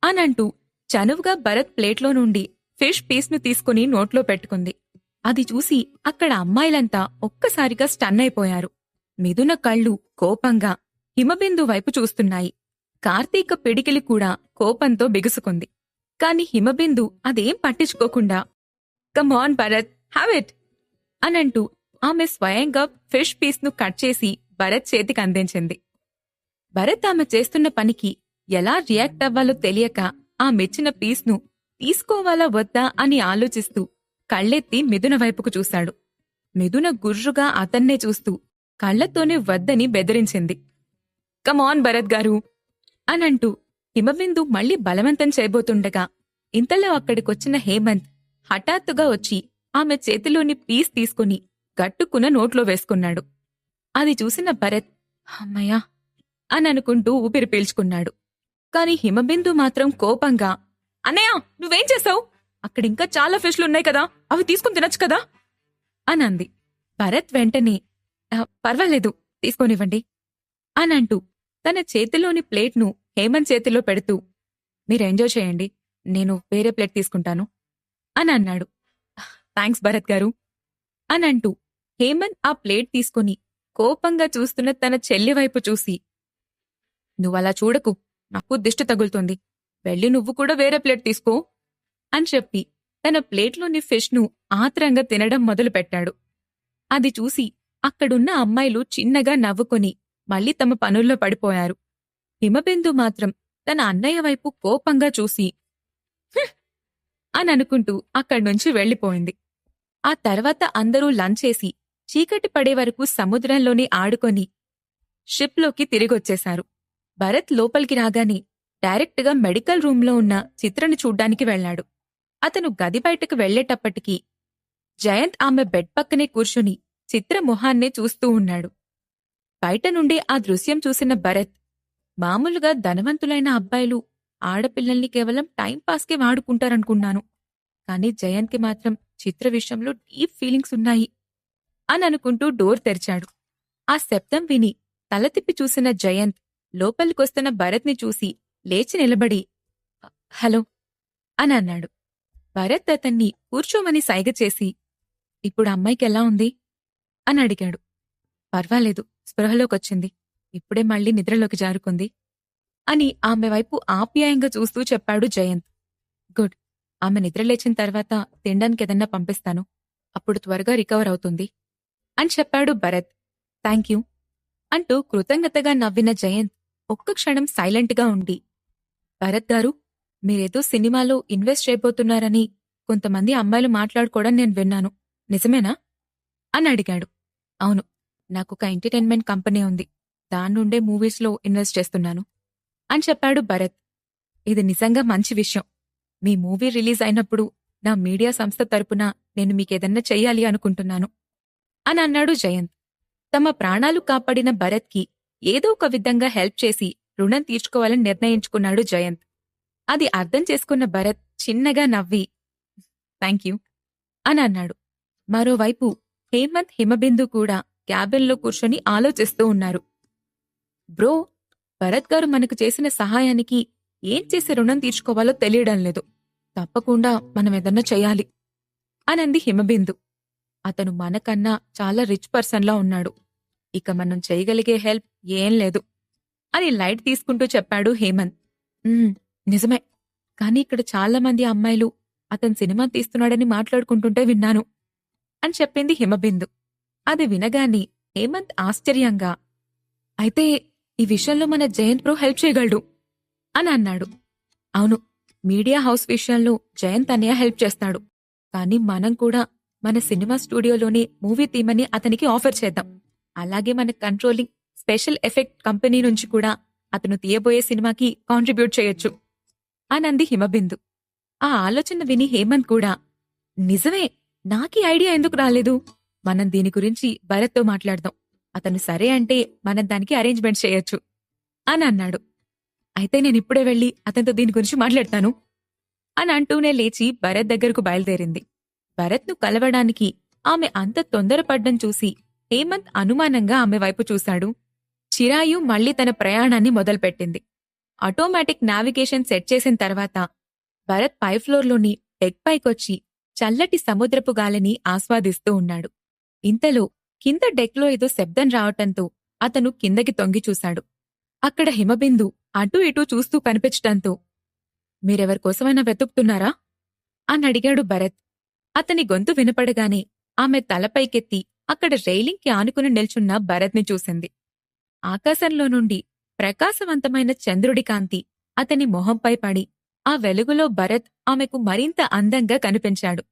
అనంటూ చనువుగా భరత్ ప్లేట్లో నుండి ఫిష్ పీస్ను తీసుకుని నోట్లో పెట్టుకుంది. అది చూసి అక్కడ అమ్మాయిలంతా ఒక్కసారిగా స్టన్ అయిపోయారు. మిథున కళ్ళు కోపంగా హిమబిందు వైపు చూస్తున్నాయి. కార్తీక పిడికిలి కూడా కోపంతో బిగుసుకుంది. కాని హిమబిందు అదేం పట్టించుకోకుండా, come on Bharat, have it అనంటూ ఆమె స్వయంగా ఫిష్ పీస్ను కట్ చేసి భరత్ చేతికి అందించింది. భరత్ ఆమె చేస్తున్న పనికి ఎలా రియాక్ట్ అవ్వాలో తెలియక ఆ మెచ్చిన పీస్ను తీసుకోవాలా వద్దా అని ఆలోచిస్తూ కళ్ళెత్తి మిథున వైపుకు చూశాడు. మిథున గుర్రుగా అతన్నే చూస్తూ కళ్లతోనే వద్దని బెదిరించింది. కమాన్ భరత్ గారు అనంటూ హిమబిందు మళ్లీ బలవంతం చేయబోతుండగా ఇంతలో అక్కడికొచ్చిన హేమంత్ హఠాత్తుగా వచ్చి ఆమె చేతిలోని పీస్ తీసుకుని గట్టుకున నోట్లో వేసుకున్నాడు. అది చూసిన భరత్ అమ్మయ్యా అననుకుంటూ ఊపిరి పీల్చుకున్నాడు. కాని హిమబిందు మాత్రం కోపంగా, అన్నయ్య, నువ్వేం చేశావు? అక్కడింకా చాలా ఫిష్లున్నాయి కదా, అవి తీసుకుని తినచ్చు కదా అనంది. భరత్ వెంటనే, పర్వాలేదు, తీసుకోనివ్వండి అనంటూ తన చేతిలోని ప్లేట్ను హేమంత్ చేతిలో పెడుతూ, మీరెంజాయ్ చేయండి, నేను వేరే ప్లేట్ తీసుకుంటాను అని అన్నాడు. థ్యాంక్స్ భరత్ గారు అనంటూ హేమంత్ ఆ ప్లేట్ తీసుకుని కోపంగా చూస్తున్న తన చెల్లివైపు చూసి, నువ్వలా చూడకు, నాకు దిష్టి తగులుతుంది, వెళ్ళి నువ్వు కూడా వేరే ప్లేట్ తీసుకో అని చెప్పి తన ప్లేట్లోని ఫిష్ను ఆత్రంగా తినడం మొదలుపెట్టాడు. అది చూసి అక్కడున్న అమ్మాయిలు చిన్నగా నవ్వుకొని మళ్లీ తమ పనుల్లో పడిపోయారు. హిమబిందు మాత్రం తన అన్నయ్య వైపు కోపంగా చూసి అని అనుకుంటూ అక్కడ్నుంచి వెళ్లిపోయింది. ఆ తర్వాత అందరూ లంచ్ చేసి చీకటి పడే వరకు సముద్రంలోనే ఆడుకొని షిప్లోకి తిరిగొచ్చేశారు. భరత్ లోపలికి రాగానే డైరెక్ట్గా మెడికల్ రూంలో ఉన్న చిత్రని చూడ్డానికి వెళ్లాడు. అతను గది బయటకు వెళ్లేటప్పటికీ జయంత్ ఆమె బెడ్ పక్కనే కూర్చుని చిత్ర మొహాన్నే చూస్తూ ఉన్నాడు. బయట నుండి ఆ దృశ్యం చూసిన భరత్, మామూలుగా ధనవంతులైన అబ్బాయిలు ఆడపిల్లల్ని కేవలం టైంపాస్కే వాడుకుంటారనుకున్నాను, కాని జయంత్కి మాత్రం చిత్ర విషయంలో డీప్ ఫీలింగ్స్ ఉన్నాయి అని అనుకుంటూ డోర్ తెరిచాడు. ఆ శబ్దం విని తల తిప్పి చూసిన జయంత్ లోపలికొస్తున్న భరత్ని చూసి లేచి నిలబడి, హలో అని అన్నాడు. భరత్ అతన్ని కూర్చోమని సైగ చేసి, ఇప్పుడు అమ్మాయికెలా ఉంది అని అడిగాడు. పర్వాలేదు, స్పృహలోకొచ్చింది, ఇప్పుడే మళ్లీ నిద్రలోకి జారుకుంది అని ఆమె వైపు ఆప్యాయంగా చూస్తూ చెప్పాడు జయంత్. గుడ్, ఆమె నిద్రలేచిన తర్వాత తినడానికేదన్నా పంపిస్తాను, అప్పుడు త్వరగా రికవర్ అవుతుంది అని చెప్పాడు భరత్. థ్యాంక్యూ అంటూ కృతజ్ఞతగా నవ్విన జయంత్ ఒక్క క్షణం సైలెంట్గా ఉండి, భరత్ గారు, మీరేదో సినిమాలో ఇన్వెస్ట్ చేయబోతున్నారని కొంతమంది అమ్మాయిలు మాట్లాడుకోవడం నేను విన్నాను, నిజమేనా అని అడిగాడు. అవును, నాకొక ఎంటర్టైన్మెంట్ కంపెనీ ఉంది, దాని నుండే మూవీస్లో ఇన్వెస్ట్ చేస్తున్నాను అని చెప్పాడు భరత్. ఇది నిజంగా మంచి విషయం. మీ మూవీ రిలీజ్ అయినప్పుడు నా మీడియా సంస్థ తరపున నేను మీకేదన్నా చెయ్యాలి అనుకుంటున్నాను అని అన్నాడు జయంత్. తమ ప్రాణాలు కాపాడిన భరత్కి ఏదో ఒక విధంగా హెల్ప్ చేసి రుణం తీర్చుకోవాలని నిర్ణయించుకున్నాడు జయంత్. అది అర్థం చేసుకున్న భరత్ చిన్నగా నవ్వి థ్యాంక్యూ అని అన్నాడు. మరోవైపు హేమంత్, హిమబిందు కూడా క్యాబిన్లో కూర్చొని ఆలోచిస్తూ ఉన్నారు. బ్రో, భరత్ గారు మనకు చేసిన సహాయానికి ఏం చేసి రుణం తీర్చుకోవాలో తెలియడం లేదు, తప్పకుండా మనమేదన్నా చెయ్యాలి అనంది హిమబిందు. అతను మనకన్నా చాలా రిచ్ పర్సన్లా ఉన్నాడు, ఇక మనం చేయగలిగే హెల్ప్ ఏం లేదు అని లైట్ తీసుకుంటూ చెప్పాడు హేమంత్. నిజమే, కాని ఇక్కడ చాలామంది అమ్మాయిలు అతను సినిమా తీస్తున్నాడని మాట్లాడుకుంటుంటే విన్నాను అని చెప్పింది హిమబిందు. అది వినగాని హేమంత్ ఆశ్చర్యంగా, అయితే ఈ విషయంలో మన జయంత్ బ్రో హెల్ప్ చేయగలడు అని అన్నాడు. అవును, మీడియా హౌస్ విషయంలో జయంత్ అన్నయ్య హెల్ప్ చేస్తాడు. కానీ మనం కూడా మన సినిమా స్టూడియోలోనే మూవీ తీమని అతనికి ఆఫర్ చేద్దాం. అలాగే మన కంట్రోలింగ్ స్పెషల్ ఎఫెక్ట్ కంపెనీ నుంచి కూడా అతను తీయబోయే సినిమాకి కాంట్రిబ్యూట్ చేయొచ్చు అనంది హిమబిందు. ఆ ఆలోచన విని హేమంత్ కూడా, నిజమే, నాకీ ఐడియా ఎందుకు రాలేదు? మనం దీని గురించి భరత్తో మాట్లాడదాం. అతను సరే అంటే మనం దానికి అరేంజ్మెంట్ చేయొచ్చు అని అన్నాడు. అయితే నేనిప్పుడే వెళ్ళి అతనితో దీని గురించి మాట్లాడతాను అని అంటూనే లేచి భరత్ దగ్గరకు బయలుదేరింది. భరత్ను కలవడానికి ఆమె అంత తొందరపడ్డం చూసి హేమంత్ అనుమానంగా ఆమె వైపు చూశాడు. చిరాయు మళ్లీ తన ప్రయాణాన్ని మొదలుపెట్టింది. ఆటోమేటిక్ నావిగేషన్ సెట్ చేసిన తర్వాత భరత్ పై ఫ్లోర్లోని డెక్ పైకొచ్చి చల్లటి సముద్రపు గాలిని ఆస్వాదిస్తూ ఉన్నాడు. ఇంతలో కింద డెక్లో ఏదో శబ్దం రావటంతో అతను కిందకి తొంగి చూశాడు. అక్కడ హిమబిందు అటూ ఇటూ చూస్తూ కనిపించటంతో, మీరెవరికోసమైనా వెతుకుతున్నారా అని అడిగాడు భరత్. అతని గొంతు వినపడగానే ఆమె తలపైకెత్తి అక్కడ రైలింగ్కి ఆనుకుని నిల్చున్న భరత్ని చూసింది. ఆకాశంలో నుండి ప్రకాశవంతమైన చంద్రుడి కాంతి అతని మొహంపై పడి ఆ వెలుగులో భరత్ ఆమెకు మరింత అందంగా కనిపించాడు.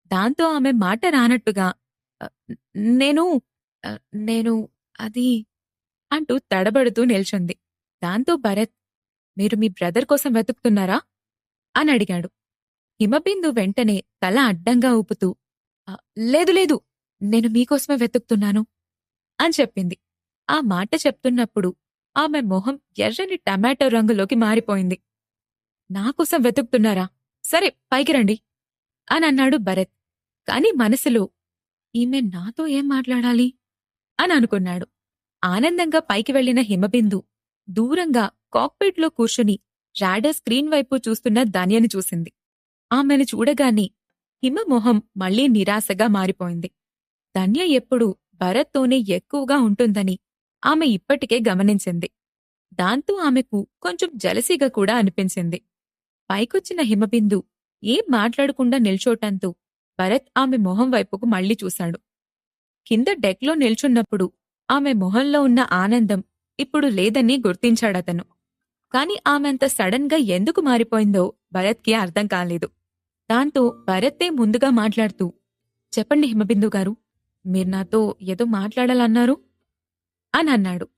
దాంతో ఆమె మాట రానట్టుగా "అ, నేను అ, నేను అది" అంటూ తడబడుతూ నిల్చుంది. దాంతో భరత్, మీరు మీ బ్రదర్ కోసం వెతుకుతున్నారా అని అడిగాడు. హిమబిందు వెంటనే తల అడ్డంగా ఊపుతూ, "ఆ, లేదు లేదు, నేను మీకోసమే వెతుకుతున్నాను" అని చెప్పింది. ఆ మాట చెప్తున్నప్పుడు ఆమె మొహం ఎర్రని టమాటో రంగులోకి మారిపోయింది. నాకోసం వెతుకుతున్నారా? సరే, పైకి రండి అని అన్నాడు భరత్. కాని మనసులో, ఈమె నాతో ఏం మాట్లాడాలి అని అనుకున్నాడు. ఆనందంగా పైకి వెళ్లిన హిమబిందు దూరంగా కాక్పిట్లో కూర్చుని రాడర్ స్క్రీన్ వైపు చూస్తున్న ధన్యని చూసింది. ఆమెను చూడగానే హిమ మొహం మళ్లీ నిరాశగా మారిపోయింది. ధన్య ఎప్పుడూ భరత్తోనే ఎక్కువగా ఉంటుందని ఆమె ఇప్పటికే గమనించింది. దాంతో ఆమెకు కొంచెం జలసీగా కూడా అనిపించింది. పైకొచ్చిన హిమబిందు ఏం మాట్లాడకుండా నిల్చోటంతో భరత్ ఆమె మొహం వైపుకు మళ్లీ చూశాడు. కింద డెక్లో నిల్చున్నప్పుడు ఆమె మొహంలో ఉన్న ఆనందం ఇప్పుడు లేదని గుర్తించాడతను. కాని ఆమెంత సడన్ గా ఎందుకు మారిపోయిందో భరత్కి అర్థం కాలేదు. దాంతో భరత్తే ముందుగా మాట్లాడుతూ, చెప్పండి హిమబిందు గారు, మీరు నాతో ఏదో మాట్లాడాలన్నారు అని అన్నాడు.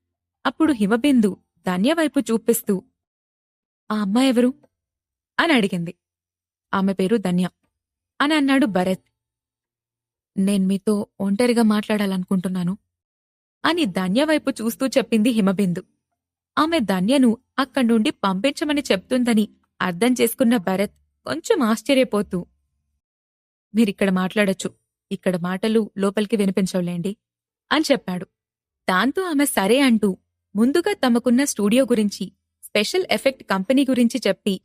అప్పుడు హిమబిందు ధన్యవైపు చూపిస్తూ, ఆ అమ్మాయెవరు అని అడిగింది. ఆమె పేరు ధన్య అని అన్నాడు భరత్. నేను మీతో ఒంటరిగా మాట్లాడాలనుకుంటున్నాను అని ధన్యవైపు చూస్తూ చెప్పింది హిమబిందు. ఆమె ధన్యను అక్కడ్నుండి పంపించమని చెప్తుందని అర్థం చేసుకున్న భరత్ కొంచెం ఆశ్చర్యపోతూ, మీరిక్కడ మాట్లాడొచ్చు, ఇక్కడ మాటలు లోపలికి వినిపించవులేండి అని చెప్పాడు. దాంతో ఆమె సరే అంటూ ముందుగా తమకున్న స్టూడియో గురించి, స్పెషల్ ఎఫెక్ట్ కంపెనీ గురించి చెప్పి,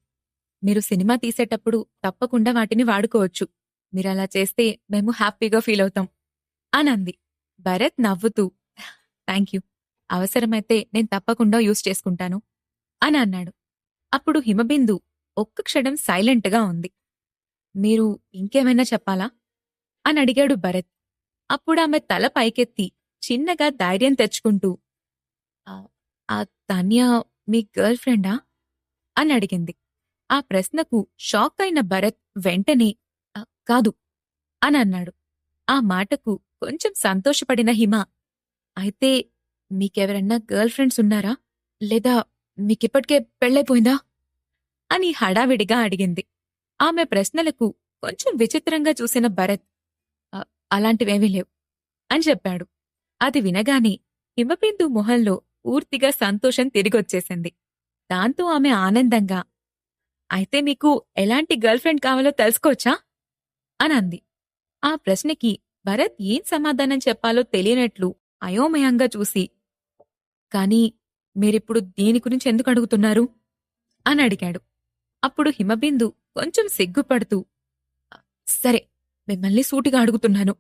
మీరు సినిమా తీసేటప్పుడు తప్పకుండా వాటిని వాడుకోవచ్చు, మీరలా చేస్తే మేము హ్యాపీగా ఫీలవుతాం అనంది. భరత్ నవ్వుతూ, థ్యాంక్యూ, అవసరమైతే నేను తప్పకుండా యూజ్ చేసుకుంటాను అని అన్నాడు. అప్పుడు హిమబిందు ఒక్క క్షణం సైలెంట్గా ఉంది. మీరు ఇంకేమైనా చెప్పాలా అని అడిగాడు భరత్. అప్పుడామె తల పైకెత్తి చిన్నగా ధైర్యం తెచ్చుకుంటూ, "ఆ ఆ ధన్య మీ గర్ల్ ఫ్రెండా అని అడిగింది. ఆ ప్రశ్నకు షాక్ అయిన భరత్ వెంటనే కాదు అని అన్నాడు. ఆ మాటకు కొంచెం సంతోషపడిన హిమ, అయితే మీకెవరన్నా గర్ల్ ఫ్రెండ్స్ ఉన్నారా, లేదా మీకిప్పటికే పెళ్ళైపోయిందా అని హడావిడిగా అడిగింది. ఆమె ప్రశ్నలకు కొంచెం విచిత్రంగా చూసిన భరత్, "ఆ, అలాంటివేమీ లేవు" అని చెప్పాడు. అది వినగానే హిమబిందు మొహంలో పూర్తిగా సంతోషం తిరిగొచ్చేసింది. దాంతో ఆమె ఆనందంగా, అయితే మీకు ఎలాంటి గర్ల్ ఫ్రెండ్ కావాలో తెలుసుకోవచ్చా అనంది. ఆ ప్రశ్నకి భరత్ ఏం సమాధానం చెప్పాలో తెలియనట్లు అయోమయంగా చూసి, కానీ మీరిప్పుడు దీని గురించి ఎందుకు అడుగుతున్నారు అని అడిగాడు. అప్పుడు హిమబిందు కొంచెం సిగ్గుపడుతూ, సరే, మిమ్మల్ని సూటిగా అడుగుతున్నాను,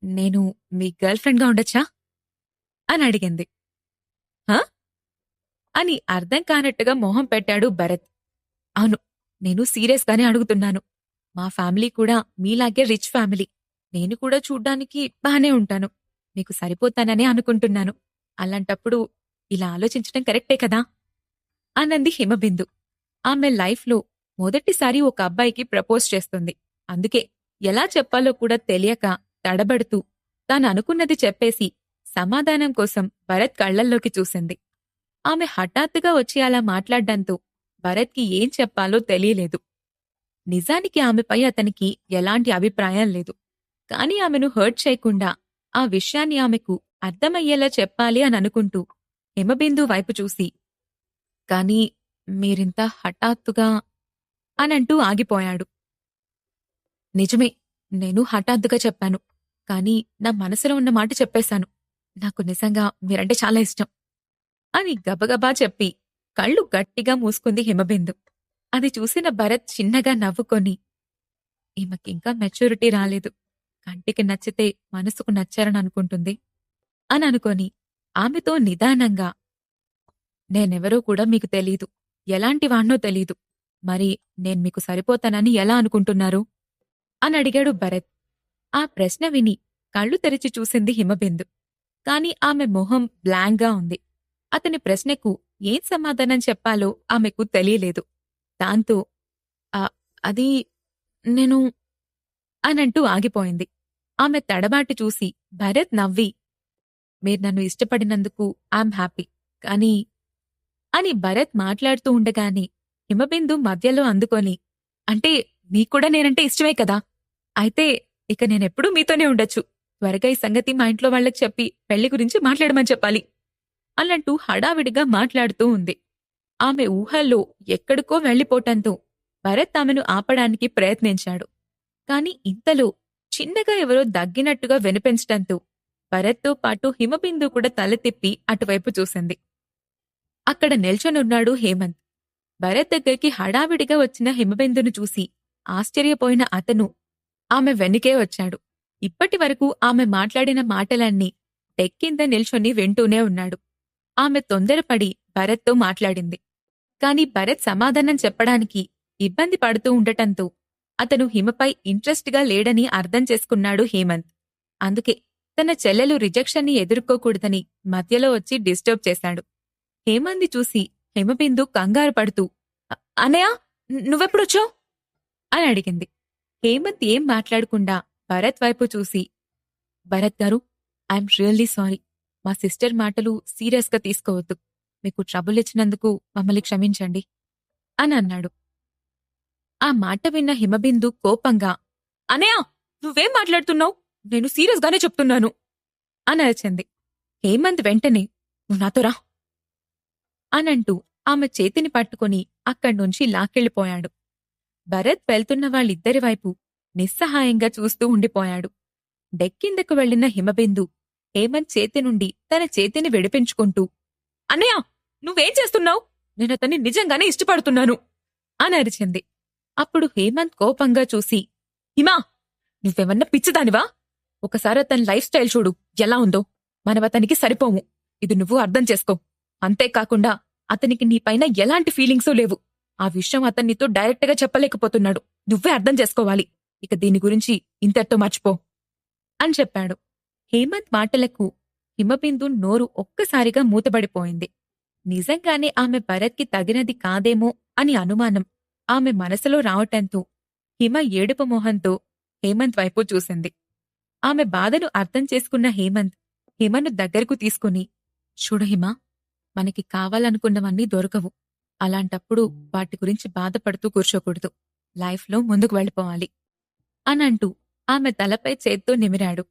నేను మీ గర్ల్ ఫ్రెండ్గా ఉండొచ్చా అని అడిగింది. హా అని అర్థం కానట్టుగా మొహం పెట్టాడు భరత్. అవును, నేను సీరియస్గానే అడుగుతున్నాను. మా ఫ్యామిలీ కూడా మీలాగే రిచ్ ఫ్యామిలీ. నేను కూడా చూడ్డానికి బానే ఉంటాను. మీకు సరిపోతాననే అనుకుంటున్నాను. అలాంటప్పుడు ఇలా ఆలోచించడం కరెక్టే కదా అనంది హిమబిందు. ఆమె లైఫ్లో మొదటిసారి ఒక అబ్బాయికి ప్రపోజ్ చేస్తుంది. అందుకే ఎలా చెప్పాలో కూడా తెలియక తడబడుతూ తాననుకున్నది చెప్పేసి సమాధానం కోసం భరత్ కళ్లల్లోకి చూసింది. ఆమె హఠాత్తుగా వచ్చి అలా మాట్లాడ్డంతో భరత్కి ఏం చెప్పాలో తెలియలేదు. నిజానికి ఆమెపై అతనికి ఎలాంటి అభిప్రాయం లేదు. కాని ఆమెను హర్ట్ చేయకుండా ఆ విషయాన్ని ఆమెకు అర్థమయ్యేలా చెప్పాలి అని అనుకుంటూ హిమబిందు వైపు చూసి, కాని మీరింత హఠాత్తుగా అనంటూ ఆగిపోయాడు. నిజమే, నేను హఠాత్తుగా చెప్పాను. కాని నా మనసులో ఉన్న మాట చెప్పేశాను. నాకు నిజంగా మీరంటే చాలా ఇష్టం అని గబగబా చెప్పి కళ్ళు గట్టిగా మూసుకుంది హిమబిందు. అది చూసిన భరత్ చిన్నగా నవ్వుకొని, ఈమెకింకా మెచ్యూరిటీ రాలేదు, కంటికి నచ్చితే మనసుకు నచ్చారని అనుకుంటుంది అని అనుకొని ఆమెతో నిదానంగా, నేనెవరో కూడా మీకు తెలీదు, ఎలాంటి వాణ్ణో తెలీదు, మరి నేను మీకు సరిపోతానని ఎలా అనుకుంటున్నారు అని అడిగాడు భరత్. ఆ ప్రశ్న విని కళ్ళు తెరిచి చూసింది హిమబిందు. కాని ఆమె మొహం బ్లాంక్గా ఉంది. అతని ప్రశ్నకు ఏం సమాధానం చెప్పాలో ఆమెకు తెలియలేదు. దాంతో అది నేను అనంటూ ఆగిపోయింది. ఆమె తడబాటు చూసి భరత్ నవ్వి, మీరు నన్ను ఇష్టపడినందుకు ఐఎమ్ హ్యాపీ, కానీ అని భరత్ మాట్లాడుతూ ఉండగానే హిమబిందు మధ్యలో అందుకొని, అంటే నీకూడా నేనంటే ఇష్టమే కదా, అయితే ఇక నేనెప్పుడూ మీతోనే ఉండొచ్చు. త్వరగా ఈ సంగతి మా ఇంట్లో వాళ్లకి చెప్పి పెళ్లి గురించి మాట్లాడమని చెప్పాలి అన్నట్టు హడావిడిగా మాట్లాడుతూ ఉంది. ఆమె ఊహల్లో ఎక్కడికో వెళ్లిపోవటంతో భరత్ ఆమెను ఆపడానికి ప్రయత్నించాడు. కాని ఇంతలో చిన్నగా ఎవరో దగ్గినట్టుగా వినిపించటంతో భరత్తో పాటు హిమబిందు కూడా తల తిప్పి అటువైపు చూసింది. అక్కడ నిల్చొనున్నాడు హేమంత్. భరత్ దగ్గరికి హడావిడిగా వచ్చిన హిమబిందును చూసి ఆశ్చర్యపోయిన అతను ఆమె వెనుకే వచ్చాడు. ఇప్పటివరకు ఆమె మాట్లాడిన మాటలన్నీ డెక్కింద నిల్చొని వింటూనే ఉన్నాడు. ఆమె తొందరపడి భరత్తో మాట్లాడింది. కాని భరత్ సమాధానం చెప్పడానికి ఇబ్బంది పడుతూ ఉండటంతో అతను హిమపై ఇంట్రెస్ట్గా లేడని అర్థం చేసుకున్నాడు హేమంత్. అందుకే తన చెల్లెలు రిజెక్షన్ని ఎదుర్కోకూడదని మధ్యలో వచ్చి డిస్టర్బ్ చేశాడు. హేమంత్ని చూసి హిమబిందు కంగారు పడుతూ, అనయ్య, నువ్వెప్పుడొచ్చావు అని అడిగింది. హేమంత్ ఏం మాట్లాడకుండా భరత్ వైపు చూసి, భరత్ గారు, ఐఎమ్ రియల్లీ సారీ. మా సిస్టర్ మాటలు సీరియస్గా తీసుకోవద్దు. మీకు ట్రబుల్ ఇచ్చినందుకు మమ్మల్ని క్షమించండి అని అన్నాడు. ఆ మాట విన్న హిమబిందు కోపంగా, అనయ్య, నువ్వేం మాట్లాడుతున్నావు? నేను సీరియస్గానే చెప్తున్నాను అని అరిచింది. హేమంత్ వెంటనే, నువ్వు నాతో రా అనంటూ ఆమె చేతిని పట్టుకుని అక్కడ్నుంచి లాక్కెళ్ళిపోయాడు. భరత్ వెళ్తున్న వాళ్ళిద్దరి వైపు నిస్సహాయంగా చూస్తూ ఉండిపోయాడు. డెక్కిందకు వెళ్లిన హిమబిందు హేమంత్ చేతి నుండి తన చేతిని విడిపించుకుంటూ, అన్నయ్య, నువ్వేం చేస్తున్నావు? నేనతన్ని నిజంగానే ఇష్టపడుతున్నాను అని అరిచింది. అప్పుడు హేమంత్ కోపంగా చూసి, హిమా, నువ్వెమన్నా పిచ్చిదానివా? ఒకసారి అతని లైఫ్ స్టైల్ చూడు ఎలా ఉందో. మనమతనికి సరిపోము. ఇది నువ్వు అర్థం చేసుకో. అంతేకాకుండా అతనికి నీపైన ఎలాంటి ఫీలింగ్సూ లేవు. ఆ విషయం అతన్నితో డైరెక్ట్గా చెప్పలేకపోతున్నాడు. నువ్వే అర్థం చేసుకోవాలి. ఇక దీని గురించి ఇంతటితో మర్చిపో అని చెప్పాడు. హేమంత్ మాటలకు హిమబిందు నోరు ఒక్కసారిగా మూతబడిపోయింది. నిజంగానే ఆమె భరత్కి తగినది కాదేమో అని అనుమానం ఆమె మనసులో రావటంతో హిమ ఏడుపు మొహంతో హేమంత్ వైపు చూసింది. ఆమె బాధను అర్థం చేసుకున్న హేమంత్ హిమను దగ్గరకు తీసుకుని, చూడు హిమా, మనకి కావాలనుకున్నవన్నీ దొరకవు. అలాంటప్పుడు వాటి గురించి బాధపడుతూ కూర్చోకూడదు. లైఫ్లో ముందుకు వెళ్ళిపోవాలి అనంటూ ఆమె తలపై చేత్తో నిమిరాడు.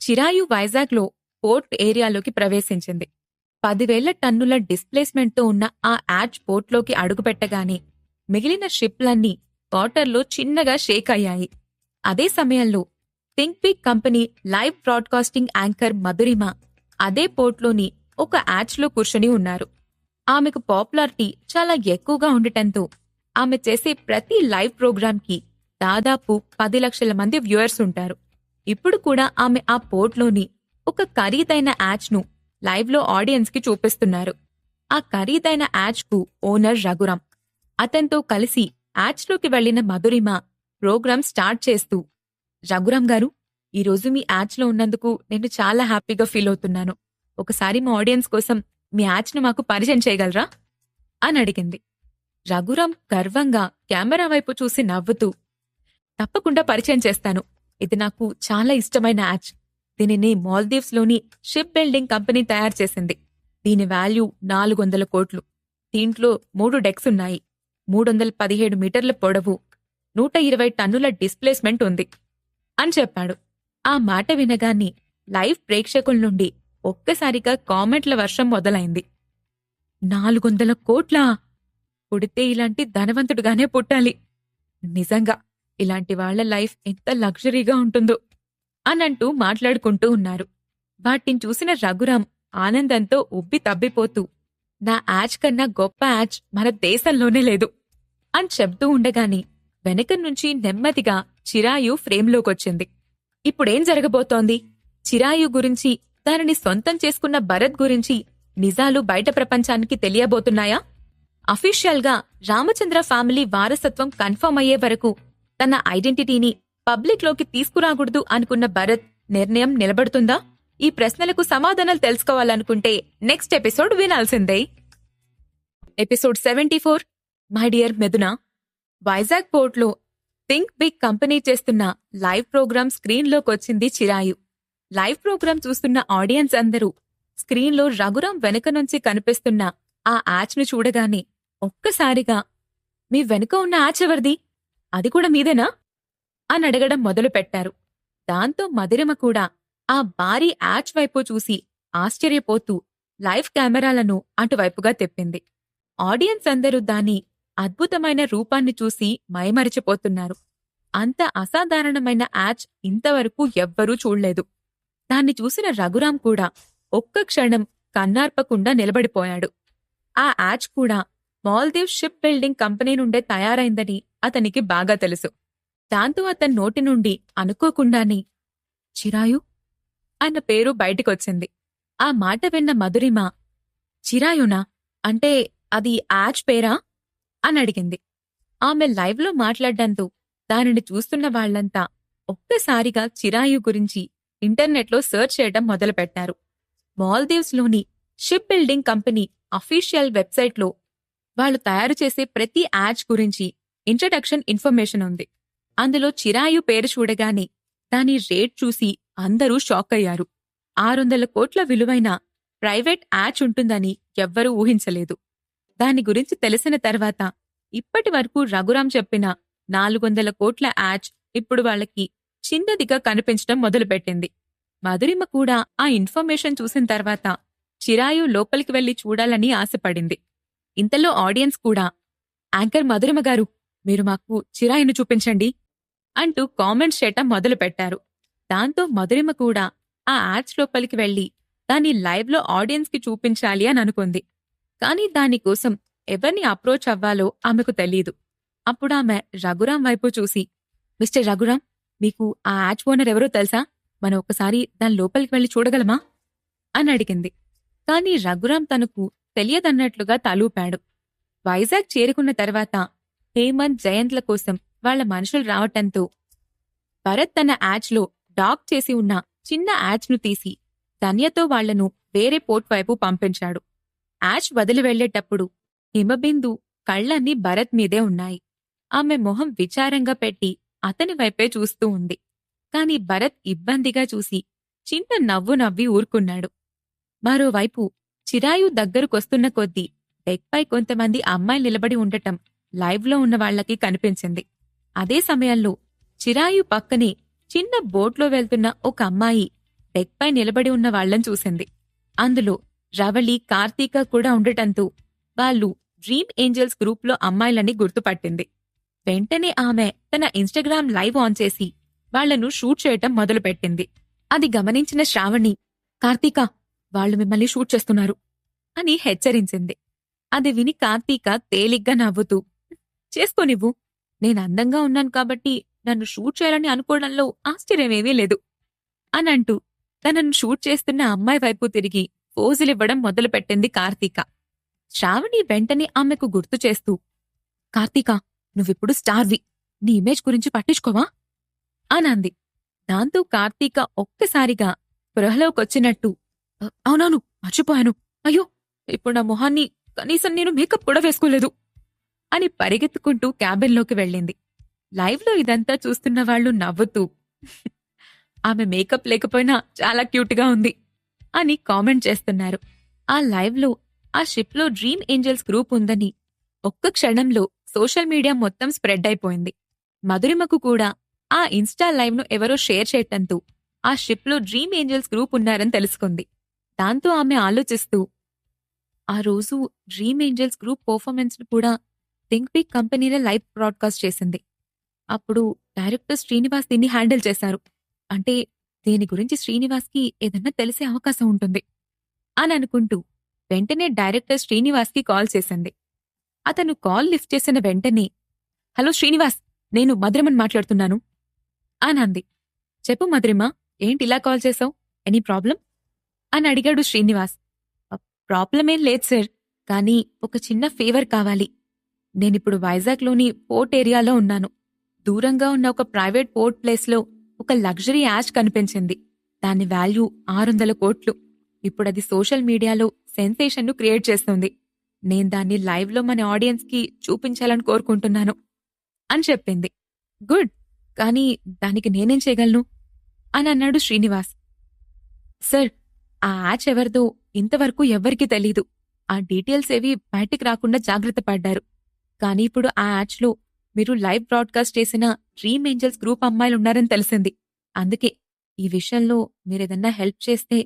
చిరాయు వైజాగ్లో పోర్ట్ ఏరియాలోకి ప్రవేశించింది. 10,000 టన్నుల డిస్ప్లేస్మెంట్తో ఉన్న ఆ యాచ్ పోర్ట్లోకి అడుగుపెట్టగానే మిగిలిన షిప్లన్నీ వాటర్లో చిన్నగా షేక్ అయ్యాయి. అదే సమయంలో think big company live broadcasting anchor Madhurima అదే పోర్ట్లోని ఒక యాచ్లో కూర్చొని ఉన్నారు. ఆమెకు పాపులారిటీ చాలా ఎక్కువగా ఉండటంతో ఆమె చేసే ప్రతి లైవ్ ప్రోగ్రాంకి దాదాపు 10 లక్షల మంది వ్యూయర్స్ ఉంటారు. ఇప్పుడు కూడా ఆమె ఆ పోర్ట్లోని ఒక ఖరీదైన యాచ్ను లైవ్లో ఆడియన్స్కి చూపిస్తున్నారు. ఆ ఖరీదైన యాచ్కు ఓనర్ రఘురాం. అతనితో కలిసి యాచ్లోకి వెళ్లిన మధురిమ ప్రోగ్రాం స్టార్ట్ చేస్తూ, రఘురాం గారు, ఈరోజు మీ యాచ్లో ఉన్నందుకు నేను చాలా హ్యాపీగా ఫీల్ అవుతున్నాను. ఒకసారి మా ఆడియన్స్ కోసం మీ యాడ్స్ను మాకు పరిచయం చేయగలరా అని అడిగింది. రఘురాం గర్వంగా కెమెరా వైపు చూసి నవ్వుతూ, తప్పకుండా పరిచయం చేస్తాను. ఇది నాకు చాలా ఇష్టమైన యాచ్. దీనిని మాల్దీవ్స్లోని షిప్ బిల్డింగ్ కంపెనీ తయారు చేసింది. దీని వాల్యూ 400 కోట్లు. దీంట్లో 3 డెక్స్ ఉన్నాయి. 317 మీటర్ల పొడవు, 120 టన్నుల డిస్ప్లేస్మెంట్ ఉంది అని చెప్పాడు. ఆ మాట వినగాని లైవ్ ప్రేక్షకుల నుండి ఒక్కసారిగా కామెంట్ల వర్షం మొదలైంది. 400 కోట్లా? పుడితే ఇలాంటి ధనవంతుడుగానే పుట్టాలి. నిజంగా ఇలాంటి వాళ్ల లైఫ్ ఎంత లగ్జరీగా ఉంటుందో అనంటూ మాట్లాడుకుంటూ ఉన్నారు. వాటిని చూసిన రఘురాం ఆనందంతో ఉబ్బి తబ్బిపోతూ, నా యాచ్ కన్నా గొప్ప యాచ్ మన దేశంలోనే లేదు అని చెప్తూ ఉండగాని వెనక నుంచి నెమ్మదిగా చిరాయు ఫ్రేమ్లోకొచ్చింది. ఇప్పుడేం జరగబోతోంది? చిరాయు గురించి, దానిని సొంతం చేసుకున్న భరత్ గురించి నిజాలు బయట ప్రపంచానికి తెలియబోతున్నాయా? అఫీషియల్గా రామచంద్ర ఫ్యామిలీ వారసత్వం కన్ఫర్మ్ అయ్యే వరకు తన ఐడెంటిటీని పబ్లిక్లోకి తీసుకురాకూడదు అనుకున్న భరత్ నిర్ణయం నిలబడుతుందా? ఈ ప్రశ్నలకు సమాధానాలు తెలుసుకోవాలనుకుంటే నెక్స్ట్ ఎపిసోడ్ వినాల్సిందే. ఎపిసోడ్ 74 మై డియర్ మెదున. వైజాగ్ పోర్ట్లో థింక్ బిగ్ కంపెనీ చేస్తున్న లైవ్ ప్రోగ్రాం స్క్రీన్లోకొచ్చింది చిరాయు. లైవ్ ప్రోగ్రాం చూస్తున్న ఆడియన్స్ అందరూ స్క్రీన్లో రఘురాం వెనుక నుంచి కనిపిస్తున్న ఆ యాచ్ను చూడగానే ఒక్కసారిగా, మీ వెనుక ఉన్న యాచ్ ఎవరిది? అది కూడా మీదేనా అని అడగడం మొదలుపెట్టారు. దాంతో మధురిమ కూడా ఆ భారీ యాచ్ వైపు చూసి ఆశ్చర్యపోతూ లైవ్ కెమెరాలను అటువైపుగా తెప్పింది. ఆడియన్స్ అందరూ దాని అద్భుతమైన రూపాన్ని చూసి మైమరిచిపోతున్నారు. అంత అసాధారణమైన యాచ్ ఇంతవరకు ఎవ్వరూ చూడలేదు. దాన్ని చూసిన రఘురాం కూడా ఒక్క క్షణం కన్నార్పకుండా నిలబడిపోయాడు. ఆ యాచ్ కూడా మాల్దీవ్ షిప్ బిల్డింగ్ కంపెనీ నుండే తయారైందని అతనికి బాగా తెలుసు. దాంతో అతని నోటి నుండి అనుకోకుండానే చిరాయు అన్న పేరు బయటికొచ్చింది. ఆ మాట విన్న మధురిమ, చిరాయునా? అంటే అది యాచ్ పేరా అని అడిగింది. ఆమె లైవ్లో మాట్లాడ్డంతో దానిని చూస్తున్న వాళ్లంతా ఒక్కసారిగా చిరాయు గురించి ఇంటర్నెట్లో సెర్చ్ చేయడం మొదలుపెట్టారు. మాల్దీవ్స్లోని షిప్ బిల్డింగ్ కంపెనీ అఫీషియల్ వెబ్సైట్లో వాళ్లు తయారు చేసే ప్రతి యాచ్ గురించి ఇంట్రడక్షన్ ఇన్ఫర్మేషన్ ఉంది. అందులో చిరాయు పేరు చూడగానే దాని రేట్ చూసి అందరూ షాక్ అయ్యారు. 600 కోట్ల విలువైన ప్రైవేట్ యాచ్ ఉంటుందని ఎవ్వరూ ఊహించలేదు. దాని గురించి తెలిసిన తర్వాత ఇప్పటి వరకు రఘురాం చెప్పిన 400 కోట్ల యాచ్ ఇప్పుడు వాళ్లకి చిన్నదిగా కనిపించడం మొదలుపెట్టింది. మధురిమ కూడా ఆ ఇన్ఫర్మేషన్ చూసిన తర్వాత చిరాయు లోపలికి వెళ్లి చూడాలని ఆశపడింది. ఇంతలో ఆడియన్స్ కూడా, యాంకర్ మధురిమ గారు, మీరు మాకు చిరాయును చూపించండి అంటూ కామెంట్స్ చేయటం మొదలుపెట్టారు. దాంతో మధురిమ కూడా ఆ యాడ్స్ లోపలికి వెళ్లి దాన్ని లైవ్లో ఆడియన్స్కి చూపించాలి అని అనుకుంది. కాని దానికోసం ఎవరిని అప్రోచ్ అవ్వాలో ఆమెకు తెలీదు. అప్పుడామె రఘురాం వైపు చూసి, మిస్టర్ రఘురాం, మీకు ఆ యాచ్ ఓనర్ ఎవరో తెలుసా? మనం ఒకసారి దాని లోపలికి వెళ్లి చూడగలమా అని అడిగింది. కాని రఘురాం తనకు తెలియదన్నట్లుగా తలూపాడు. వైజాగ్ చేరుకున్న తర్వాత హేమంత్, జయంత్ల కోసం వాళ్ల మనుషులు రావటంతో భరత్ తన యాచ్లో డాక్ చేసి ఉన్న చిన్న యాచ్ను తీసి ధన్యతో వాళ్లను వేరే పోర్ట్ వైపు పంపించాడు. యాచ్ వదిలి వెళ్లేటప్పుడు హిమబిందు కళ్లన్నీ భరత్ మీదే ఉన్నాయి. ఆమె మొహం విచారంగా పెట్టి అతని వైపే చూస్తూ ఉంది. కాని భరత్ ఇబ్బందిగా చూసి చిన్న నవ్వు నవ్వి ఊరుకున్నాడు. మరోవైపు చిరాయు దగ్గరకొస్తున్న కొద్దీ డెక్పై కొంతమంది అమ్మాయిలు నిలబడి ఉండటం లైవ్లో ఉన్న వాళ్లకి కనిపించింది. అదే సమయంలో చిరాయు పక్కనే చిన్న బోట్లో వెళ్తున్న ఒక అమ్మాయి డెక్పై నిలబడి ఉన్న వాళ్లను చూసింది. అందులో రవళి, కార్తీక కూడా ఉండటంతో వాళ్ళు డ్రీమ్ ఏంజల్స్ గ్రూప్లో అమ్మాయిలని గుర్తుపట్టింది. వెంటనే ఆమె తన ఇన్స్టాగ్రామ్ లైవ్ ఆన్ చేసి వాళ్లను షూట్ చేయటం మొదలుపెట్టింది. అది గమనించిన శ్రావణి, కార్తీక, వాళ్లు మిమ్మల్ని షూట్ చేస్తున్నారు అని హెచ్చరించింది. అది విని కార్తీక తేలిగ్గా నవ్వుతూ, చేసుకోనివ్వు, నేనందంగా ఉన్నాను కాబట్టి నన్ను షూట్ చేయాలని అనుకోవడంలో ఆశ్చర్యమేమీ లేదు అనంటూ తనను షూట్ చేస్తున్న అమ్మాయి వైపు తిరిగి పోజులివ్వడం మొదలుపెట్టింది కార్తీక. శ్రావణి వెంటనే ఆమెకు గుర్తు చేస్తూ, కార్తీక, నువ్విప్పుడు స్టార్వి, నీ ఇమేజ్ గురించి పట్టించుకోవా అనంది. దాంతో కార్తీక ఒక్కసారిగా స్పృహలోకొచ్చినట్టు, అవునవును, మర్చిపోయాను, అయ్యో ఇప్పుడు నా మొహాన్ని కనీసం నేను మేకప్ కూడా వేసుకోలేదు అని పరిగెత్తుకుంటూ క్యాబిన్లోకి వెళ్ళింది. లైవ్లో ఇదంతా చూస్తున్న వాళ్ళు నవ్వుతూ ఆమె మేకప్ లేకపోయినా చాలా క్యూట్గా ఉంది అని కామెంట్ చేస్తున్నారు. ఆ లైవ్లో ఆ షిప్లో డ్రీమ్ ఏంజల్స్ గ్రూప్ ఉందని ఒక్క క్షణంలో సోషల్ మీడియా మొత్తం స్ప్రెడ్ అయిపోయింది. మధురిమకు కూడా ఆ ఇన్స్టా లైవ్ను ఎవరో షేర్ చేయటంతో ఆ షిప్లో డ్రీమ్ ఏంజల్స్ గ్రూప్ ఉన్నారని తెలుసుకుంది. దాంతో ఆమె ఆలోచిస్తూ ఆ రోజు డ్రీమ్ ఏంజల్స్ గ్రూప్ పర్ఫార్మెన్స్ను కూడా థింక్ బిగ్ కంపెనీలో లైవ్ బ్రాడ్కాస్ట్ చేసింది. అప్పుడు డైరెక్టర్ శ్రీనివాస్ దీన్ని హ్యాండిల్ చేశారు. అంటే దీని గురించి శ్రీనివాస్కి ఏదన్నా తెలిసే అవకాశం ఉంటుంది అని అనుకుంటూ వెంటనే డైరెక్టర్ శ్రీనివాస్కి కాల్ చేసింది. అతను కాల్ లిఫ్ట్ చేసిన వెంటనే హలో శ్రీనివాస్, నేను మధురిమని మాట్లాడుతున్నాను అని అంది. చెప్పు మధురిమ, ఏంటిలా కాల్ చేశావు? ఎనీ ప్రాబ్లం అని అడిగాడు శ్రీనివాస్. ప్రాబ్లమేం లేదు సార్, కానీ ఒక చిన్న ఫేవర్ కావాలి. నేనిప్పుడు వైజాగ్లోని పోర్ట్ ఏరియాలో ఉన్నాను. దూరంగా ఉన్న ఒక ప్రైవేట్ పోర్ట్ ప్లేస్లో ఒక లగ్జరీ యాష్ కనిపించింది. దాని వాల్యూ 600 కోట్లు. ఇప్పుడది సోషల్ మీడియాలో సెన్సేషన్ను క్రియేట్ చేస్తుంది. నేను దాన్ని లైవ్లో మన ఆడియన్స్కి చూపించాలని కోరుకుంటున్నాను అని చెప్పింది. గుడ్, కానీ దానికి నేనేం చేయగలను అని అన్నాడు శ్రీనివాస్. సార్, ఆ యాచ్ ఎవరిదో ఇంతవరకు ఎవ్వరికీ తెలీదు. ఆ డీటెయిల్స్ ఏవి బయటికి రాకుండా జాగ్రత్త పడ్డారు. కానీ ఇప్పుడు ఆ యాచ్లో మీరు లైవ్ బ్రాడ్కాస్ట్ చేసిన డ్రీమ్ ఏంజల్స్ గ్రూప్ అమ్మాయిలున్నారని తెలిసింది. అందుకే ఈ విషయంలో మీరేదన్నా హెల్ప్ చేస్తే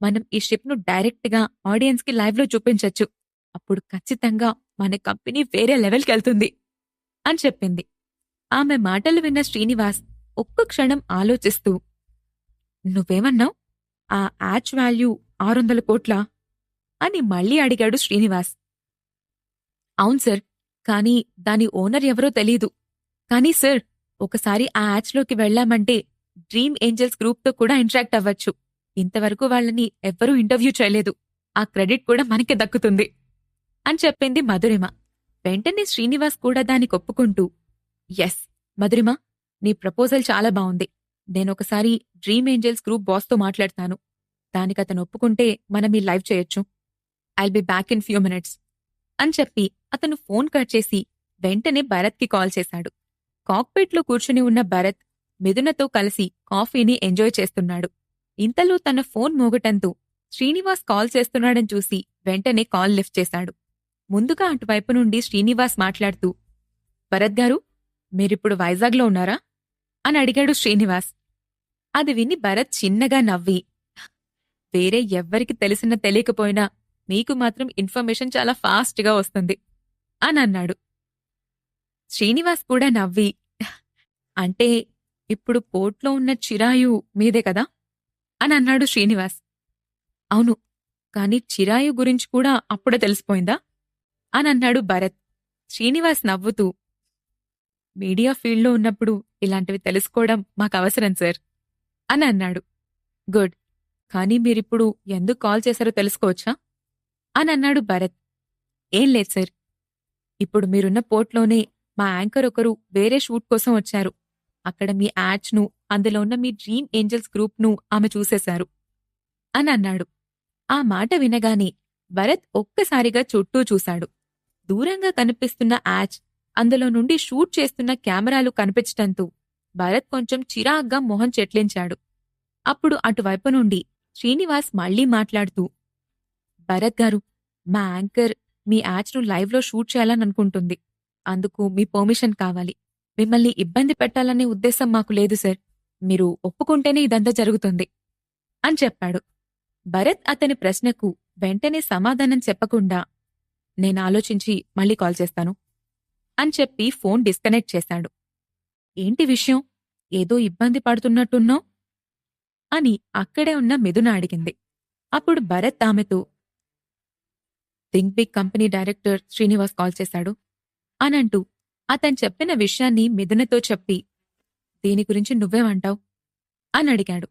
మనం ఈ షిప్ను డైరెక్ట్గా ఆడియన్స్కి లైవ్లో చూపించొచ్చు. అప్పుడు ఖచ్చితంగా మన కంపెనీ వేరే లెవెల్కెళ్తుంది అని చెప్పింది. ఆమె మాటలు విన్న శ్రీనివాస్ ఒక్క క్షణం ఆలోచిస్తూ నువ్వేమన్నావ్? ఆ యాచ్ వాల్యూ 600 కోట్లా అని మళ్ళీ అడిగాడు శ్రీనివాస్. అవును సార్, కానీ దాని ఓనర్ ఎవరో తెలీదు. కానీ సార్, ఒకసారి ఆ యాచ్లోకి వెళ్లామంటే డ్రీమ్ ఏంజల్స్ గ్రూప్తో కూడా ఇంటరాక్ట్ అవ్వచ్చు. ఇంతవరకు వాళ్ళని ఎవ్వరూ ఇంటర్వ్యూ చేయలేదు. ఆ క్రెడిట్ కూడా మనకే దక్కుతుంది అని చెప్పింది మధురిమ. వెంటనే శ్రీనివాస్ కూడా దానికి ఒప్పుకుంటూ ఎస్ మధురిమ, నీ ప్రపోజల్ చాలా బావుంది. నేనొకసారి డ్రీమ్ ఏంజల్స్ గ్రూప్ బాస్తో మాట్లాడతాను. దానికతను ఒప్పుకుంటే మనం ఈ లైవ్ చేయొచ్చు. I'll be back in few minutes అని చెప్పి అతను ఫోన్ కట్ చేసి వెంటనే భరత్కి కాల్ చేశాడు. కాక్పిట్లో కూర్చుని ఉన్న భరత్ మిథునతో కలిసి కాఫీని ఎంజాయ్ చేస్తున్నాడు. ఇంతలో తన ఫోన్ మోగటంతో శ్రీనివాస్ కాల్ చేస్తున్నాడని చూసి వెంటనే కాల్ లిఫ్ట్ చేశాడు. ముందుగా అటువైపు నుండి శ్రీనివాస్ మాట్లాడుతూ భరత్ గారు, మీరిప్పుడు వైజాగ్లో ఉన్నారా అని అడిగాడు శ్రీనివాస్. అది విని భరత్ చిన్నగా నవ్వి వేరే ఎవ్వరికి తెలిసినా తెలియకపోయినా మీకు మాత్రం ఇన్ఫర్మేషన్ చాలా ఫాస్ట్గా వస్తుంది అని అన్నాడు. శ్రీనివాస్ కూడా నవ్వి అంటే ఇప్పుడు పోర్ట్లో ఉన్న చిరాయు మీదే కదా అని అన్నాడు శ్రీనివాస్. అవును, కాని చిరాయు గురించి కూడా అప్పుడే తెలిసిపోయిందా అని అన్నాడు భరత్. శ్రీనివాస్ నవ్వుతూ మీడియా ఫీల్డ్లో ఉన్నప్పుడు ఇలాంటివి తెలుసుకోవడం మాకవసరం సార్ అని అన్నాడు. గుడ్, కానీ మీరిప్పుడు ఎందుకు కాల్ చేశారో తెలుసుకోవచ్చా అని అన్నాడు భరత్. ఏం లేదు సార్, ఇప్పుడు మీరున్న పోర్ట్లోనే మా యాంకర్ ఒకరు వేరే షూట్ కోసం వచ్చారు. అక్కడ మీ యాడ్స్ను, అందులో ఉన్న మీ డ్రీమ్ ఏంజల్స్ గ్రూప్ను ఆమె చూసేశారు అని అన్నాడు. ఆ మాట వినగానే భరత్ ఒక్కసారిగా చుట్టూ చూశాడు. దూరంగా కనిపిస్తున్న యాచ్, అందులో నుండి షూట్ చేస్తున్న కెమెరాలు కనిపించటంతో భరత్ కొంచెం చిరాగ్గా మొహం చెట్లించాడు. అప్పుడు అటువైపు నుండి శ్రీనివాస్ మళ్లీ మాట్లాడుతూ భరత్ గారు, మా యాంకర్ మీ యాచ్ను లైవ్లో షూట్ చేయాలననుకుంటుంది. అందుకు మీ పర్మిషన్ కావాలి. మిమ్మల్ని ఇబ్బంది పెట్టాలనే ఉద్దేశం మాకు లేదు సార్. మీరు ఒప్పుకుంటేనే ఇదంతా జరుగుతుంది అని చెప్పాడు. భరత్ అతని ప్రశ్నకు వెంటనే సమాధానం చెప్పకుండా నేనాలోచించి మళ్ళీ కాల్ చేస్తాను అని చెప్పి ఫోన్ డిస్కనెక్ట్ చేశాడు. ఏంటి విషయం? ఏదో ఇబ్బంది పడుతున్నట్టున్నావ్ అని అక్కడే ఉన్న మిథున అడిగింది. అప్పుడు భరత్ ఆమెతో think big company director Srinivas call చేశాడు అనంటూ అతను చెప్పిన విషయాన్ని మిథునతో చెప్పి దీని గురించి నువ్వేమంటావ్ అని అడిగాడు.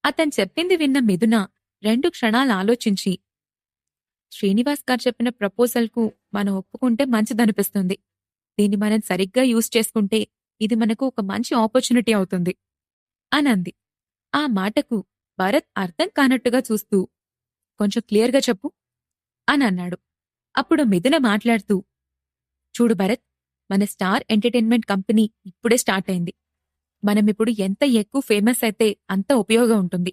అతను చెప్పింది విన్న మిథున 2 క్షణాలు ఆలోచించి శ్రీనివాస్ గారు చెప్పిన ప్రపోజల్కు మనం ఒప్పుకుంటే మంచిదనిపిస్తుంది. దీన్ని మనం సరిగ్గా యూజ్ చేసుకుంటే ఇది మనకు ఒక మంచి ఆపర్చునిటీ అవుతుంది అనంది. ఆ మాటకు భరత్ అర్థం కానట్టుగా చూస్తూ కొంచెం క్లియర్గా చెప్పు అనన్నాడు. అప్పుడు మిథున మాట్లాడుతూ, చూడు భరత్, మన స్టార్ ఎంటర్టైన్మెంట్ కంపెనీ ఇప్పుడే స్టార్ట్ అయింది. మనమిప్పుడు ఎంత ఎక్కువ ఫేమస్ అయితే అంత ఉపయోగం ఉంటుంది.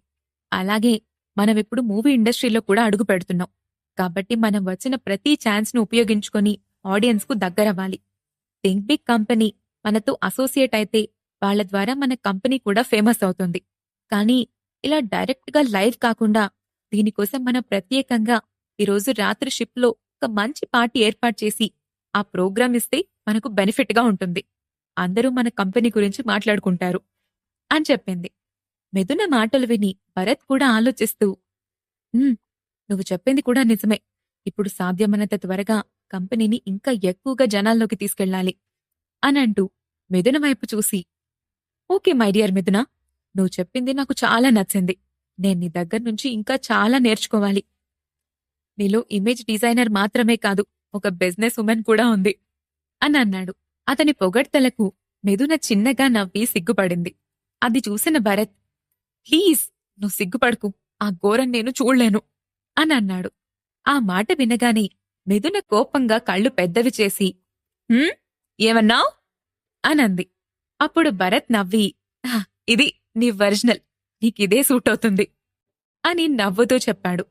అలాగే మనమిప్పుడు మూవీ ఇండస్ట్రీలో కూడా అడుగు పెడుతున్నాం. కాబట్టి మనం వచ్చిన ప్రతి ఛాన్స్ను ఉపయోగించుకొని ఆడియన్స్కు దగ్గరవ్వాలి. థింక్ బిగ్ కంపెనీ మనతో అసోసియేట్ అయితే వాళ్ళ ద్వారా మన కంపెనీ కూడా ఫేమస్ అవుతుంది. కానీ ఇలా డైరెక్ట్గా లైవ్ కాకుండా దీనికోసం మనం ప్రత్యేకంగా ఈరోజు రాత్రి షిప్లో ఒక మంచి పార్టీ ఏర్పాటు చేసి ఆ ప్రోగ్రాం ఇస్తే మనకు బెనిఫిట్గా ఉంటుంది. అందరూ మన కంపెనీ గురించి మాట్లాడుకుంటారు అని చెప్పింది. మిథున మాటలు విని భరత్ కూడా ఆలోచిస్తూ, "ఉమ్, నువ్వు చెప్పింది కూడా నిజమే. ఇప్పుడు సాధ్యమైనంత త్వరగా కంపెనీని ఇంకా ఎక్కువగా జనాల్లోకి తీసుకెళ్లాలి" అనంటూ మిథున వైపు చూసి, "ఓకే మై డియర్ మిథున, నువ్వు చెప్పింది నాకు చాలా నచ్చింది. నేను నీ దగ్గర్నుంచి ఇంకా చాలా నేర్చుకోవాలి. నీలో ఇమేజ్ డిజైనర్ మాత్రమే కాదు, ఒక బిజినెస్ ఉమెన్ కూడా ఉంది" అని అన్నాడు. అతని పొగడ్తలకు మిథున చిన్నగా నవ్వి సిగ్గుపడింది. అది చూసిన భరత్, "ప్లీజ్ నువ్వు సిగ్గుపడకు, ఆ ఘోరం నేను చూడలేను" అని అన్నాడు. ఆ మాట వినగానే మిథున కోపంగా కళ్ళు పెద్దవి చేసి, "హ్మ్? ఏమన్నావ్?" అనంది. అప్పుడు భరత్ నవ్వి, "హ, ఇది నీ ఒరిజినల్, నీకిదే సూట్ అవుతుంది" అని నవ్వుతూ చెప్పాడు.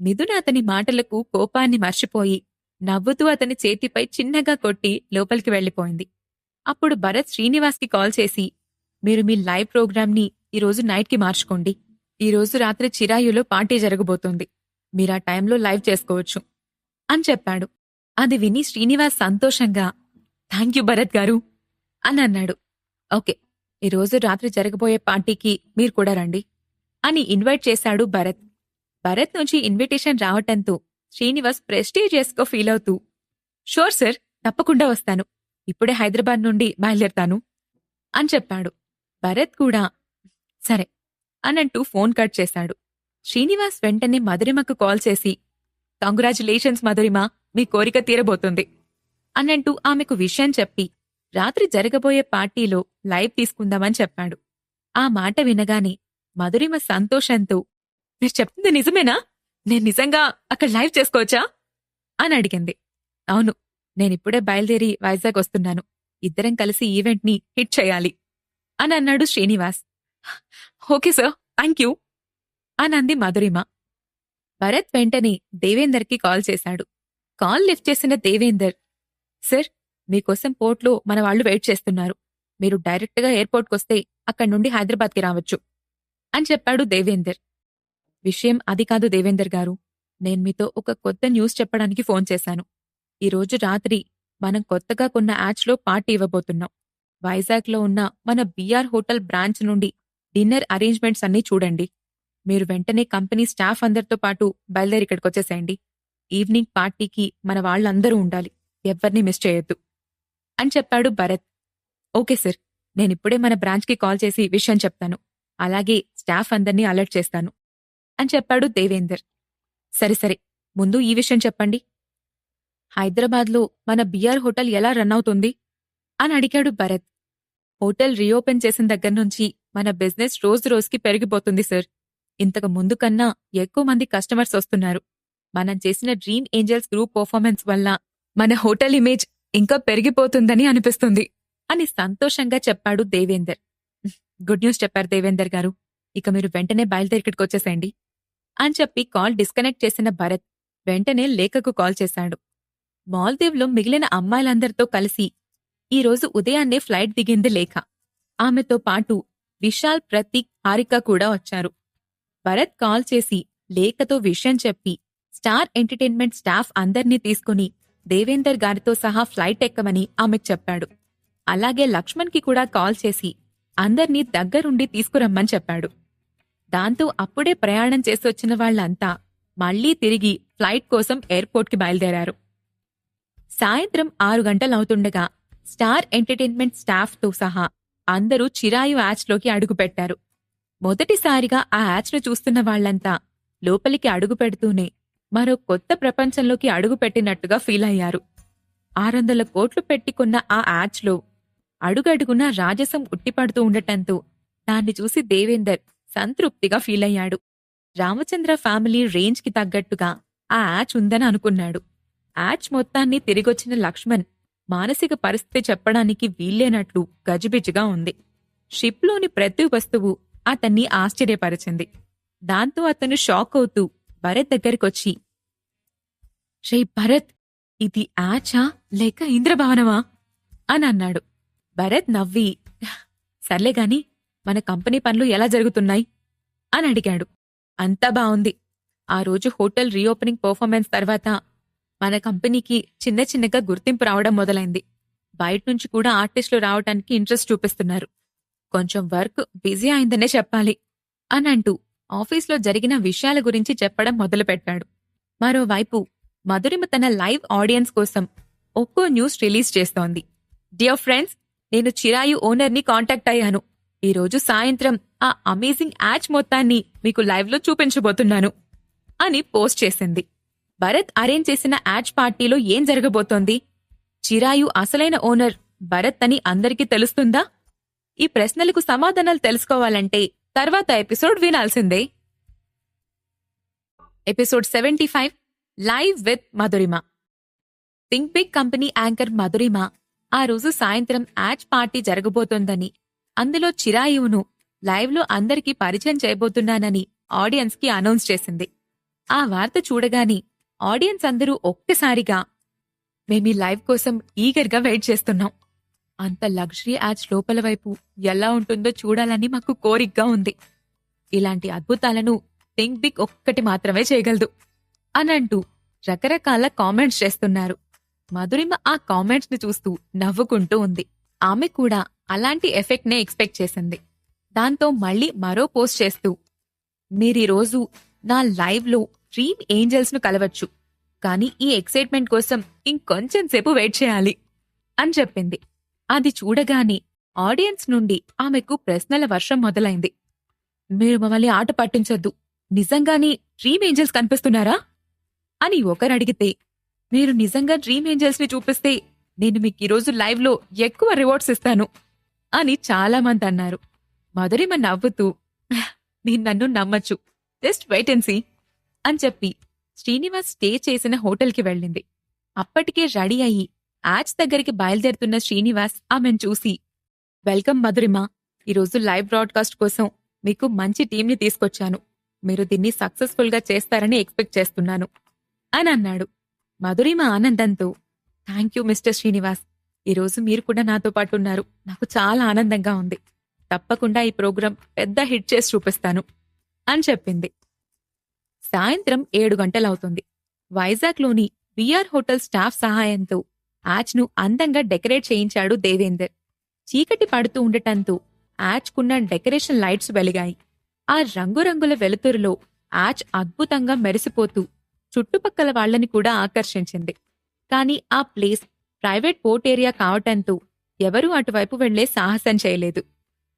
మిథున అతని మాటలకు కోపాన్ని మర్చిపోయి నవ్వుతూ అతని చేతిపై చిన్నగా కొట్టి లోపలికి వెళ్ళిపోయింది. అప్పుడు భరత్ శ్రీనివాస్కి కాల్ చేసి, "మీరు మీ లైవ్ ప్రోగ్రాంని ఈరోజు నైట్కి మార్చుకోండి. ఈరోజు రాత్రి చిరాయులో పార్టీ జరగబోతోంది. మీరా టైంలో లైవ్ చేసుకోవచ్చు" అని చెప్పాడు. అది విని శ్రీనివాస్ సంతోషంగా, "థాంక్యూ భరత్ గారు" అని అన్నాడు. "ఓకే, ఈరోజు రాత్రి జరగబోయే పార్టీకి మీరు కూడా రండి" అని ఇన్వైట్ చేశాడు భరత్. భరత్ నుంచి ఇన్విటేషన్ రావటంతో శ్రీనివాస్ ప్రెస్టీజియస్గా ఫీల్ అవుతూ, "షూర్ సార్, తప్పకుండా వస్తాను. ఇప్పుడే హైదరాబాద్ నుండి బయలుదేరతాను" అని చెప్పాడు. భరత్ కూడా సరే అనంటూ ఫోన్ కట్ చేశాడు. శ్రీనివాస్ వెంటనే మధురిమకు కాల్ చేసి, "కంగ్రాచులేషన్స్ మధురిమ, మీ కోరిక తీరబోతుంది" అనంటూ ఆమెకు విషయం చెప్పి రాత్రి జరగబోయే పార్టీలో లైవ్ తీసుకుందామని చెప్పాడు. ఆ మాట వినగానే మధురిమ సంతోషంతో, "మీరు చెప్తుంది నిజమేనా? నేను నిజంగా అక్కడ లైవ్ చేసుకోవచ్చా?" అని అడిగింది. "అవును, నేనిప్పుడే బయలుదేరి వైజాగ్ వస్తున్నాను. ఇద్దరం కలిసి ఈవెంట్ని హిట్ చేయాలి" అని అన్నాడు శ్రీనివాస్. "ఓకే సార్, థాంక్యూ" అనంది మధురిమ. భరత్ వెంటనే దేవేందర్కి కాల్ చేశాడు. కాల్ లిఫ్ట్ చేసిన దేవేందర్, "సార్, మీకోసం పోర్ట్లో మన వాళ్ళు వెయిట్ చేస్తున్నారు. మీరు డైరెక్ట్గా ఎయిర్పోర్ట్కొస్తే అక్కడి నుండి హైదరాబాద్కి రావచ్చు" అని చెప్పాడు దేవేందర్. "విషయం అది కాదు దేవేందర్ గారు. నేను మీతో ఒక కొత్త న్యూస్ చెప్పడానికి ఫోన్ చేశాను. ఈరోజు రాత్రి మనం కొత్తగా కొన్న యాచ్లో పార్టీ ఇవ్వబోతున్నాం. వైజాగ్లో ఉన్న మన బిఆర్ హోటల్ బ్రాంచ్ నుండి డిన్నర్ అరేంజ్మెంట్స్ అన్నీ చూడండి. మీరు వెంటనే కంపెనీ స్టాఫ్ అందరితో పాటు బయలుదేరి ఇక్కడికొచ్చేసేయండి. ఈవినింగ్ పార్టీకి మన వాళ్ళందరూ ఉండాలి. ఎవ్వర్నీ మిస్ చేయొద్దు" అని చెప్పాడు భరత్. "ఓకే సార్, నేనిప్పుడే మన బ్రాంచ్కి కాల్ చేసి విషయం చెప్తాను. అలాగే స్టాఫ్ అందర్నీ అలర్ట్ చేస్తాను" అని చెప్పాడు దేవేందర్. "సరే, ముందు ఈ విషయం చెప్పండి. హైదరాబాద్లో మన బిఆర్ హోటల్ ఎలా రన్ అవుతుంది?" అని అడిగాడు భరత్. "హోటల్ రీఓపెన్ చేసిన దగ్గర్నుంచి మన బిజినెస్ రోజురోజుకి పెరిగిపోతుంది సార్. ఇంతకు ముందు కన్నా ఎక్కువ మంది కస్టమర్స్ వస్తున్నారు. మనం చేసిన డ్రీమ్ ఏంజల్స్ గ్రూప్ పర్ఫార్మెన్స్ వల్ల మన హోటల్ ఇమేజ్ ఇంకా పెరిగిపోతుందని అనిపిస్తుంది" అని సంతోషంగా చెప్పాడు దేవేందర్. "గుడ్ న్యూస్ చెప్పారు దేవేందర్ గారు. ఇక మీరు వెంటనే బయలుదేరి ఇక్కడికొచ్చేసేయండి" అని చెప్పి కాల్ డిస్కనెక్ట్ చేసిన భరత్ వెంటనే లేఖకు కాల్ చేశాడు. మాల్దీవ్లో మిగిలిన అమ్మాయిలందరితో కలిసి ఈరోజు ఉదయాన్నే ఫ్లైట్ దిగింది లేఖ. ఆమెతో పాటు విశాల్, ప్రతీక్, హారిక కూడా వచ్చారు. భరత్ కాల్ చేసి లేఖతో విషయం చెప్పి స్టార్ ఎంటర్టైన్మెంట్ స్టాఫ్ అందర్నీ తీసుకుని దేవేందర్ గారితో సహా ఫ్లైట్ ఎక్కమని ఆమెకు చెప్పాడు. అలాగే లక్ష్మణ్కి కూడా కాల్ చేసి అందర్నీ దగ్గరుండి తీసుకురమ్మని చెప్పాడు. దాంతో అప్పుడే ప్రయాణం చేసొచ్చిన వాళ్లంతా మళ్లీ తిరిగి ఫ్లైట్ కోసం ఎయిర్పోర్ట్కి బయలుదేరారు. సాయంత్రం 6 గంటలవుతుండగా స్టార్ ఎంటర్టైన్మెంట్ స్టాఫ్తో సహా అందరూ చిరాయు యాచ్లోకి అడుగుపెట్టారు. మొదటిసారిగా ఆ యాచ్ను చూస్తున్న వాళ్లంతా లోపలికి అడుగుపెడుతూనే మరో కొత్త ప్రపంచంలోకి అడుగుపెట్టినట్టుగా ఫీలయ్యారు. 600 కోట్లు పెట్టుకున్న ఆ యాచ్లో అడుగడుగునా రాజసం ఉట్టిపడుతూ ఉండటంతో దాన్ని చూసి దేవేందర్ సంతృప్తిగా ఫీలయ్యాడు. రామచంద్ర ఫ్యామిలీ రేంజ్కి తగ్గట్టుగా ఆ యాచ్ ఉందని అనుకున్నాడు. యాచ్ మొత్తాన్ని తిరిగొచ్చిన లక్ష్మణ్ మానసిక పరిస్థితి చెప్పడానికి వీల్లేనట్లు గజిబిజిగా ఉంది. షిప్లోని ప్రతి వస్తువు అతన్ని ఆశ్చర్యపరిచింది. దాంతో అతను షాక్ అవుతూ భరత్ దగ్గరికొచ్చి, రే భరత్, ఇది యాచా లేక ఇంద్రభవనమా అని అన్నాడు. భరత్ నవ్వి, సర్లేగాని మన కంపెనీ పనులు ఎలా జరుగుతున్నాయి అని అడిగాడు. అంతా బావుంది. ఆ రోజు హోటల్ రీఓపెనింగ్ పర్ఫార్మెన్స్ తర్వాత మన కంపెనీకి చిన్న చిన్నగా గుర్తింపు రావడం మొదలైంది. బయట్నుంచి కూడా ఆర్టిస్టులు రావటానికి ఇంట్రెస్ట్ చూపిస్తున్నారు. కొంచెం వర్క్ బిజీ అయిందనే చెప్పాలి అని అంటూ ఆఫీస్లో జరిగిన విషయాల గురించి చెప్పడం మొదలుపెట్టాడు. మరోవైపు మధురిమ తన లైవ్ ఆడియన్స్ కోసం ఒక్కో న్యూస్ రిలీజ్ చేస్తోంది. డియర్ ఫ్రెండ్స్, నేను చిరాయు ఓనర్ని కాంటాక్ట్ అయ్యాను. ఈరోజు సాయంత్రం ఆ అమేజింగ్ యాచ్ మొత్తాన్ని మీకు లైవ్లో చూపించబోతున్నాను అని పోస్ట్ చేసింది. భరత్ అరేంజ్ చేసిన యాచ్ పార్టీలో ఏం జరగబోతోంది? చిరాయు అసలైన ఓనర్ భరత్ అని అందరికీ తెలుస్తుందా? ఈ ప్రశ్నలకు సమాధానాలు తెలుసుకోవాలంటే తర్వాత ఎపిసోడ్ వినాల్సిందే. Episode 75 live with Madhurima. Think big company anchor Madhurima ఆ రోజు సాయంత్రం యాచ్ పార్టీ జరగబోతోందని, అందులో చిరాయువును లైవ్లో అందరికీ పరిచయం చేయబోతున్నానని ఆడియన్స్ కి అనౌన్స్ చేసింది. ఆ వార్త చూడగాని ఆడియన్స్ అందరూ ఒక్కసారిగా, మేమీ లైవ్ కోసం ఈగర్గా వెయిట్ చేస్తున్నాం. అంత లగ్జరీ యాచ్ లోపల వైపు ఎలా ఉంటుందో చూడాలని మాకు కోరికగా ఉంది. ఇలాంటి అద్భుతాలను థింక్ బిగ్ ఒక్కటి మాత్రమే చేయగలదు అనంటూ రకరకాల కామెంట్స్ చేస్తున్నారు. మధురిమ ఆ కామెంట్స్ ని చూస్తూ నవ్వుకుంటూ ఉంది. ఆమె కూడా అలాంటి ఎఫెక్ట్ నే ఎక్స్పెక్ట్ చేసింది. దాంతో మళ్ళీ మరో పోస్ట్ చేస్తూ, మీరీరోజు నా లైవ్ లో డ్రీమ్ ఏంజల్స్ ను కలవచ్చు, కానీ ఈ ఎక్సైట్మెంట్ కోసం ఇంకొంచెం సేపు వెయిట్ చేయాలి అని చెప్పింది. అది చూడగానే ఆడియన్స్ నుండి ఆమెకు ప్రశ్నల వర్షం మొదలైంది. మీరు మమ్మల్ని ఆట పట్టించొద్దు, నిజంగానే డ్రీమ్ ఏంజల్స్ కనిపిస్తున్నారా అని ఒకరడిగితే, మీరు నిజంగా డ్రీమ్ ఏంజల్స్ ని చూపిస్తే నేను మీకు ఈరోజు లైవ్ లో ఎక్కువ రివార్డ్స్ ఇస్తాను అని చాలా మంది అన్నారు. మధురిమ నవ్వుతూ, మీరు నన్ను నమ్మచ్చు, జస్ట్ వెయిట్ అండ్ సీ అని చెప్పి శ్రీనివాస్ స్టే చేసిన హోటల్కి వెళ్ళింది. అప్పటికే రెడీ అయ్యి యాచ్ దగ్గరికి బయలుదేరుతున్న శ్రీనివాస్ ఆమెను చూసి, వెల్కమ్ మధురిమ, ఈరోజు లైవ్ బ్రాడ్కాస్ట్ కోసం మీకు మంచి టీంని తీసుకొచ్చాను. మీరు దీన్ని సక్సెస్ఫుల్ గా చేస్తారని ఎక్స్పెక్ట్ చేస్తున్నాను అని అన్నాడు. మధురిమ ఆనందంతో, థ్యాంక్ యూ మిస్టర్ శ్రీనివాస్, ఈరోజు మీరు కూడా నాతో పాటు ఉన్నారు. నాకు చాలా ఆనందంగా ఉంది. తప్పకుండా ఈ ప్రోగ్రాం పెద్ద హిట్ చేసి చూపిస్తాను అని చెప్పింది. సాయంత్రం 7 గంటలవుతుంది. వైజాగ్లోని విఆర్ హోటల్ స్టాఫ్ సహాయంతో యాచ్ను అందంగా డెకరేట్ చేయించాడు దేవేందర్. చీకటి పడుతూ ఉండటంతో యాచ్కున్న డెకరేషన్ లైట్స్ వెలిగాయి. ఆ రంగురంగుల వెలుతురులో యాచ్ అద్భుతంగా మెరిసిపోతూ చుట్టుపక్కల వాళ్లని కూడా ఆకర్షించింది. కాని ఆ ప్లేస్ ప్రైవేట్ పోర్ట్ ఏరియా కావటంతో ఎవరూ అటువైపు వెళ్లే సాహసం చేయలేదు.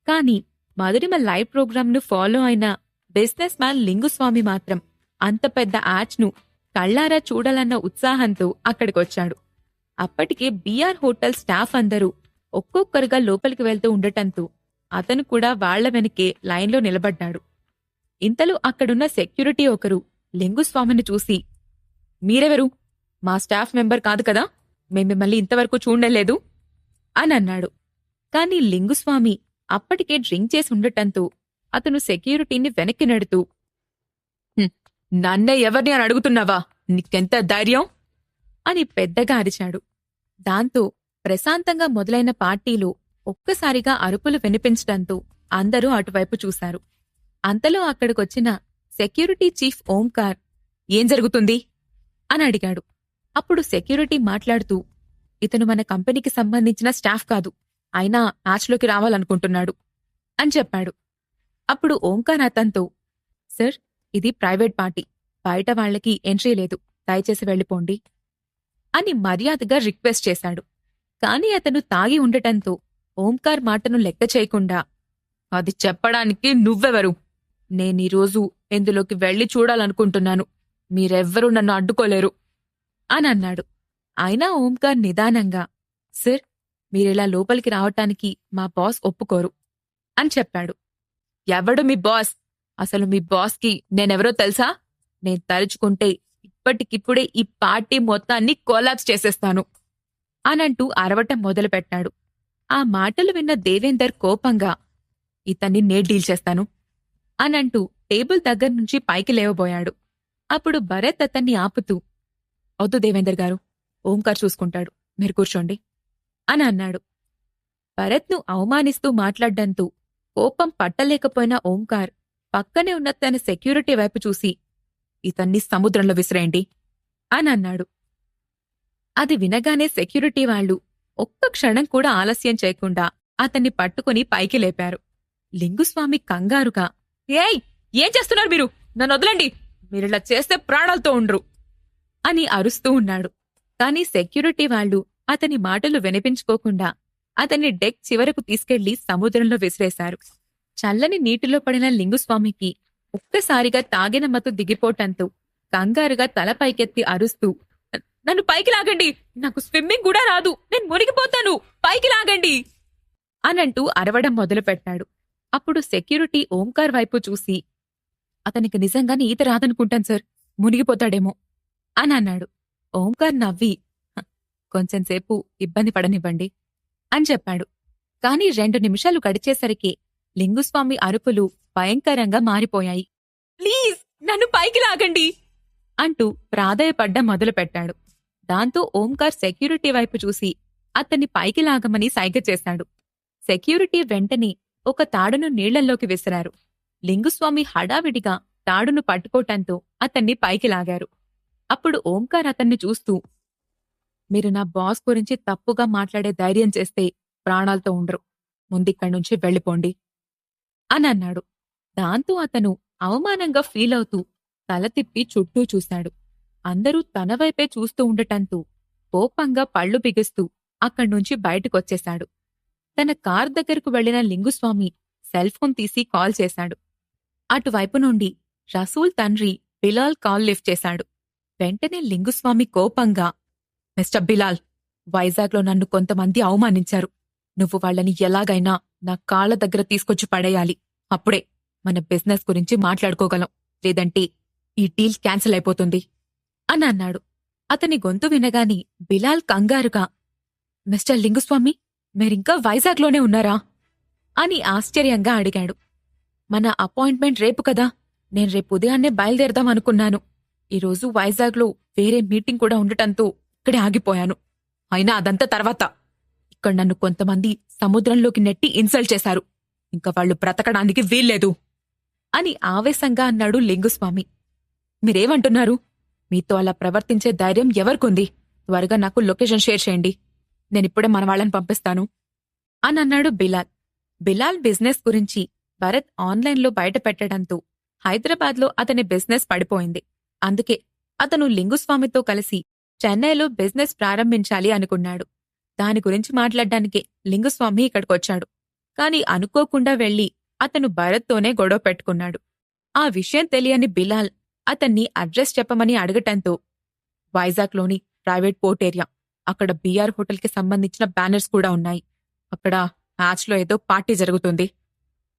కాని మధురిమ లైవ్ ప్రోగ్రాంను ఫాలో అయిన బిజినెస్ మ్యాన్ లింగుస్వామి మాత్రం అంత పెద్ద యాచ్ను కళ్లారా చూడాలన్న ఉత్సాహంతో అక్కడికొచ్చాడు. అప్పటికే బిఆర్ హోటల్ స్టాఫ్ అందరూ ఒక్కొక్కరుగా లోపలికి వెళ్తూ ఉండటంతో అతను కూడా వాళ్ల వెనకే లైన్లో నిలబడ్డాడు. ఇంతలో అక్కడున్న సెక్యూరిటీ ఒకరు లింగుస్వామిని చూసి, మీరెవరు? మా స్టాఫ్ మెంబర్ కాదు కదా, మేం మిమ్మల్ని ఇంతవరకు చూడలేదు అని అన్నాడు. కాని లింగుస్వామి అప్పటికే డ్రింక్ చేసి ఉండటంతో అతను సెక్యూరిటీని వెనక్కి నెడుతూ, నన్నే ఎవరిని అని అడుగుతున్నావా? నీకెంత ధైర్యం అని పెద్దగా అరిచాడు. దాంతో ప్రశాంతంగా మొదలైన పార్టీలో ఒక్కసారిగా అరుపులు వినిపించటంతో అందరూ అటువైపు చూశారు. అంతలో అక్కడికొచ్చిన సెక్యూరిటీ చీఫ్ ఓంకార్, ఏం జరుగుతుంది అని అడిగాడు. అప్పుడు సెక్యూరిటీ మాట్లాడుతూ, ఇతను మన కంపెనీకి సంబంధించిన స్టాఫ్ కాదు, అయినా యాచ్లోకి రావాలనుకుంటున్నాడు అని చెప్పాడు. అప్పుడు ఓంకార్ అతనితో, సార్, ఇది ప్రైవేట్ పార్టీ, బయట వాళ్లకి ఎంట్రీ లేదు, దయచేసి వెళ్ళిపోండి అని మర్యాదగా రిక్వెస్ట్ చేశాడు. కాని అతను తాగి ఉండటంతో ఓంకార్ మాటను లెక్క చేయకుండా, అది చెప్పడానికి నువ్వెవరు? నేనీరోజు ఇందులోకి వెళ్లి చూడాలనుకుంటున్నాను, మీరెవ్వరూ నన్ను అడ్డుకోలేరు అని అన్నాడు. అయినా ఓంకార్ నిదానంగా, సార్, మీరిలా లోపలికి రావటానికి మా బాస్ ఒప్పుకోరు అని చెప్పాడు. ఎవడు మీ బాస్? అసలు మీ బాస్కి నేనెవరో తెలుసా? నేను తలుచుకుంటే ఇప్పటికిప్పుడే ఈ పార్టీ మొత్తాన్ని కొలాప్స్ చేసేస్తాను అనంటూ అరవటం మొదలుపెట్టాడు. ఆ మాటలు విన్న దేవేందర్ కోపంగా, ఇతన్ని నే డీల్ చేస్తాను అనంటూ టేబుల్ దగ్గర్నుంచి పైకి లేవబోయాడు. అప్పుడు భరత్ అతన్ని ఆపుతూ, వద్దు దేవేందర్ గారు, ఓంకార్ చూసుకుంటాడు, మీరు కూర్చోండి అని అన్నాడు. భరత్ను అవమానిస్తూ మాట్లాడ్డంతో కోపం పట్టలేకపోయిన ఓంకార్ పక్కనే ఉన్న తన సెక్యూరిటీ వైపు చూసి, ఇతన్ని సముద్రంలో విసిరేయండి అని అన్నాడు. అది వినగానే సెక్యూరిటీ వాళ్లు ఒక్క క్షణం కూడా ఆలస్యం చేయకుండా అతన్ని పట్టుకుని పైకి లేపారు. లింగుస్వామి కంగారుగా, ఏయ్, ఏం చేస్తున్నారు మీరు? నన్ను వదలండి, మీరిలా చేస్తే ప్రాణాలతో ఉండ్రు అని అరుస్తూ ఉన్నాడు. కాని సెక్యూరిటీ వాళ్లు అతని మాటలు వినిపించుకోకుండా అతన్ని డెక్ చివరకు తీసుకెళ్లి సముద్రంలో విసిరేశారు. చల్లని నీటిలో పడిన లింగుస్వామికి ఒక్కసారిగా తాగిన మత్తు దిగిపోవటంతో కంగారుగా తల పైకెత్తి అరుస్తూ, నన్ను పైకి లాగండి, నాకు స్విమ్మింగ్ కూడా రాదు, నేను మునిగిపోతాను, పైకి లాగండి అనంటూ అరవడం మొదలుపెట్టాడు. అప్పుడు సెక్యూరిటీ ఓంకార్ వైపు చూసి, అతనికి నిజంగానే ఈత రాదనుకుంటాను సార్, మునిగిపోతాడేమో అని అన్నాడు. ఓంకార్ నవ్వి, కొంచెంసేపు ఇబ్బంది పడనివ్వండి అని చెప్పాడు. కాని 2 నిమిషాలు గడిచేసరికి లింగుస్వామి అరుపులు భయంకరంగా మారిపోయాయి. ప్లీజ్ నన్ను పైకి లాగండి అంటూ ప్రాధేయపడ్డం మొదలుపెట్టాడు. దాంతో ఓంకార్ సెక్యూరిటీ వైపు చూసి అతన్ని పైకి లాగమని సైగ చేశాడు. సెక్యూరిటీ వెంటనే ఒక తాడును నీళ్లల్లోకి విసిరారు. లింగుస్వామి హడావిడిగా తాడును పట్టుకోటంతో అతన్ని పైకి లాగారు. అప్పుడు ఓంకార్ అతన్ని చూస్తూ, మీరు నా బాస్ గురించి తప్పుగా మాట్లాడే ధైర్యం చేస్తే ప్రాణాలతో ఉండరు, ముందిక్కడ్నుంచి వెళ్ళిపోండి అని అన్నాడు. దాంతో అతను అవమానంగా ఫీలవుతూ తల తిప్పి చుట్టూ చూశాడు. అందరూ తన వైపే చూస్తూ ఉండటంతో కోపంగా పళ్ళు బిగిస్తూ అక్కడ్నుంచి బయటకొచ్చేశాడు. తన కార్ దగ్గరకు వెళ్లిన లింగుస్వామి సెల్ ఫోన్ తీసి కాల్ చేశాడు. అటువైపు నుండి రసూల్ తండ్రి బిలాల్ కాల్ లిఫ్ట్ చేశాడు. వెంటనే లింగుస్వామి కోపంగా, మిస్టర్ బిలాల్, వైజాగ్లో నన్ను కొంతమంది అవమానించారు. నువ్వు వాళ్ళని ఎలాగైనా నా కాళ్ల దగ్గర తీసుకొచ్చి పడేయాలి. అప్పుడే మన బిజినెస్ గురించి మాట్లాడుకోగలం, లేదంటే ఈ డీల్ క్యాన్సిల్ అయిపోతుంది అని అన్నాడు. అతని గొంతు వినగాని బిలాల్ కంగారుగా, మిస్టర్ లింగుస్వామి, మీరింకా వైజాగ్లోనే ఉన్నారా అని ఆశ్చర్యంగా అడిగాడు. మన అపాయింట్మెంట్ రేపు కదా, నేను రేపు ఉదయాన్నే బయలుదేరదాం అనుకున్నాను. ఈరోజు వైజాగ్లో వేరే మీటింగ్ కూడా ఉండటంతో ఇక్కడే ఆగిపోయాను. అయినా అదంతా తర్వాత. ఇక్కడ నన్ను కొంతమంది సముద్రంలోకి నెట్టి ఇన్సల్ట్ చేశారు. ఇంకా వాళ్లు బ్రతకడానికి వీల్లేదు అని ఆవేశంగా అన్నాడు లింగుస్వామి. మీరేమంటున్నారు? మీతో అలా ప్రవర్తించే ధైర్యం ఎవరికుంది? త్వరగా నాకు లొకేషన్ షేర్ చేయండి, నేనిప్పుడే మన వాళ్ళని పంపిస్తాను అని అన్నాడు బిలాల్. బిలాల్ బిజినెస్ గురించి భరత్ ఆన్లైన్లో బయట పెట్టడంతో హైదరాబాద్లో అతని బిజినెస్ పడిపోయింది. అందుకే అతను లింగుస్వామితో కలిసి చెన్నైలో బిజినెస్ ప్రారంభించాలి అనుకున్నాడు. దాని గురించి మాట్లాడ్డానికే లింగుస్వామి ఇక్కడికొచ్చాడు. కాని అనుకోకుండా వెళ్లి అతను భరత్తోనే గొడవ పెట్టుకున్నాడు. ఆ విషయం తెలియని బిలాల్ అతన్ని అడ్రస్ చెప్పమని అడగటంతో, వైజాగ్లోని ప్రైవేట్ పోర్ట్ ఏరియా, అక్కడ బీఆర్ హోటల్కి సంబంధించిన బ్యానర్స్ కూడా ఉన్నాయి. అక్కడ మ్యాచ్లో ఏదో పార్టీ జరుగుతుంది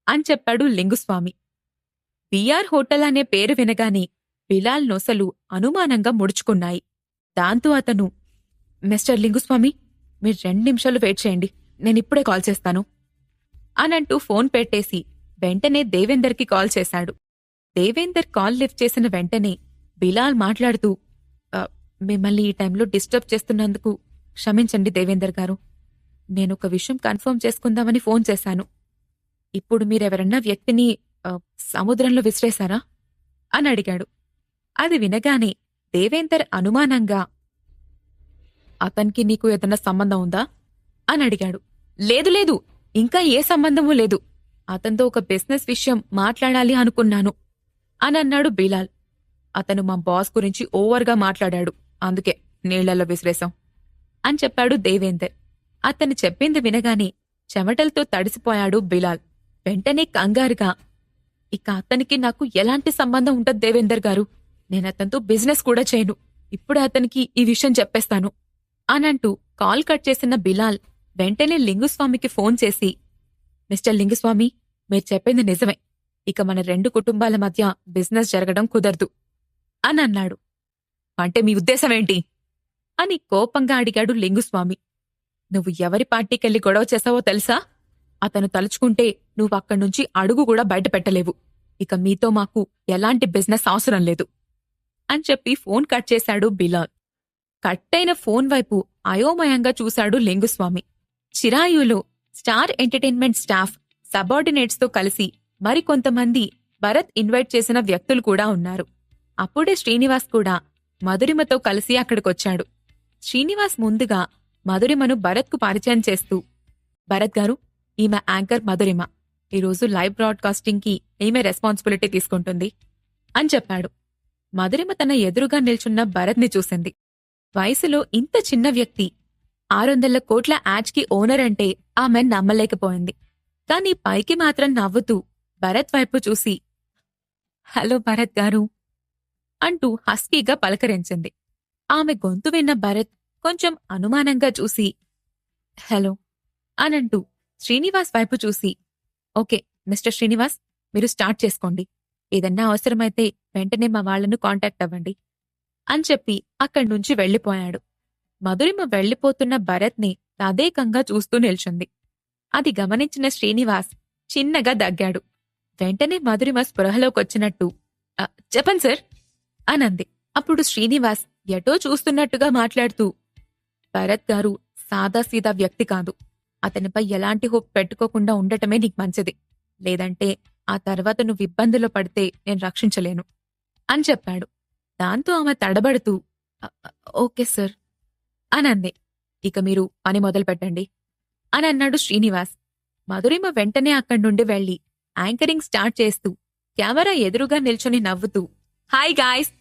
అని చెప్పాడు లింగుస్వామి. బీఆర్ హోటల్ అనే పేరు వినగానే బిలాల్ నొసలు అనుమానంగా ముడుచుకున్నాయి. దాంతో అతను, మిస్టర్ లింగుస్వామి, మీరు 2 నిమిషాలు వెయిట్ చేయండి, నేనిప్పుడే కాల్ చేస్తాను అనంటూ ఫోన్ పెట్టేసి వెంటనే దేవేందర్కి కాల్ చేశాడు. దేవేందర్ కాల్ లిఫ్ట్ చేసిన వెంటనే బిలాల్ మాట్లాడుతూ, మిమ్మల్ని ఈ టైంలో డిస్టర్బ్ చేస్తున్నందుకు క్షమించండి దేవేందర్ గారు. నేనొక విషయం కన్ఫర్మ్ చేసుకుందామని ఫోన్ చేశాను. ఇప్పుడు మీరెవరన్నా వ్యక్తిని సముద్రంలో విసిరేశారా అని అడిగాడు. అది వినగానే దేవేందర్ అనుమానంగా, అతనికి నీకు ఏదన్నా సంబంధం ఉందా అని అడిగాడు. లేదు లేదు, ఇంకా ఏ సంబంధమూ లేదు. అతనితో ఒక బిజినెస్ విషయం మాట్లాడాలి అనుకున్నాను అని అన్నాడు బిలాల్. అతను మా బాస్ గురించి ఓవర్గా మాట్లాడాడు, అందుకే నీళ్లలో విసిరేశాం అని చెప్పాడు దేవేందర్. అతను చెప్పింది వినగానే చెమటలతో తడిసిపోయాడు బిలాల్. వెంటనే కంగారుగా, ఇక అతనికి నాకు ఎలాంటి సంబంధం ఉంటది దేవేందర్ గారు, నేనతనితో బిజినెస్ కూడా చేయను, ఇప్పుడే అతనికి ఈ విషయం చెప్పేస్తాను అనంటూ కాల్ కట్ చేసిన బిలాల్ వెంటనే లింగుస్వామికి ఫోన్ చేసి, మిస్టర్ లింగుస్వామి, మీరు చెప్పింది నిజమే, ఇక మన 2 కుటుంబాల మధ్య బిజినెస్ జరగడం కుదరదు అని అన్నాడు. అంటే మీ ఉద్దేశమేంటి అని కోపంగా అడిగాడు లింగుస్వామి. నువ్వు ఎవరి పార్టీకెళ్ళి గొడవ చేశావో తెలుసా? అతను తలుచుకుంటే నువ్వక్కడ్నుంచి అడుగు కూడా బయట పెట్టలేవు. ఇక మీతో మాకు ఎలాంటి బిజినెస్ అవసరం లేదు అని చెప్పి ఫోన్ కట్ చేశాడు బిలాల్. కట్టయిన ఫోన్ వైపు అయోమయంగా చూశాడు లింగుస్వామి. చిరాయులో స్టార్ ఎంటర్టైన్మెంట్ స్టాఫ్, సబార్డినేట్స్తో కలిసి మరికొంతమంది భరత్ ఇన్వైట్ చేసిన వ్యక్తులు కూడా ఉన్నారు. అప్పుడే శ్రీనివాస్ కూడా మధురిమతో కలిసి అక్కడికొచ్చాడు. శ్రీనివాస్ ముందుగా మధురిమను భరత్కు పరిచయం చేస్తూ, భరత్ గారు, ఈమె యాంకర్ మధురిమ. ఈరోజు లైవ్ బ్రాడ్కాస్టింగ్కి ఈమె రెస్పాన్సిబిలిటీ తీసుకుంటుంది అని చెప్పాడు. మధురిమ తన ఎదురుగా నిల్చున్న భరత్ని చూసింది. వయసులో ఇంత చిన్న వ్యక్తి 600 కోట్ల యాడ్స్కి ఓనర్ అంటే ఆమె నమ్మలేకపోయింది. కాని పైకి మాత్రం నవ్వుతూ భరత్ వైపు చూసి, హలో భరత్ గారు అంటూ హస్కీగా పలకరించింది. ఆమె గొంతు విన్న భరత్ కొంచెం అనుమానంగా చూసి, హలో అనంటూ శ్రీనివాస్ వైపు చూసి, ఓకే మిస్టర్ శ్రీనివాస్, మీరు స్టార్ట్ చేసుకోండి. ఏదన్నా అవసరమైతే వెంటనే మా వాళ్లను కాంటాక్ట్ అవ్వండి అని చెప్పి అక్కడ్నుంచి వెళ్లిపోయాడు. మధురిమ వెళ్లిపోతున్న భరత్ని తదేకంగా చూస్తూ నిల్చుంది. అది గమనించిన శ్రీనివాస్ చిన్నగా దగ్గాడు. వెంటనే మధురిమ స్పృహలోకొచ్చినట్టు, చెప్పండి సార్ అనంది. అప్పుడు శ్రీనివాస్ ఎటో చూస్తున్నట్టుగా మాట్లాడుతూ, భరత్ గారు సాదాసీదా వ్యక్తి కాదు. అతనిపై ఎలాంటి హోప్ పెట్టుకోకుండా ఉండటమే నీకు మంచిది. లేదంటే ఆ తర్వాత నువ్వు ఇబ్బందులో పడితే నేను రక్షించలేను అని చెప్పాడు. దాంతో ఆమె తడబడుతూ, ఓకే సార్ అనంది. ఇక మీరు పని మొదలుపెట్టండి అని అన్నాడు శ్రీనివాస్. మధురిమ వెంటనే అక్కడ్నుండి వెళ్లి యాంకరింగ్ స్టార్ట్ చేస్తూ కెమెరా ఎదురుగా నిల్చొని నవ్వుతూ, హాయ్ గాయ్స్,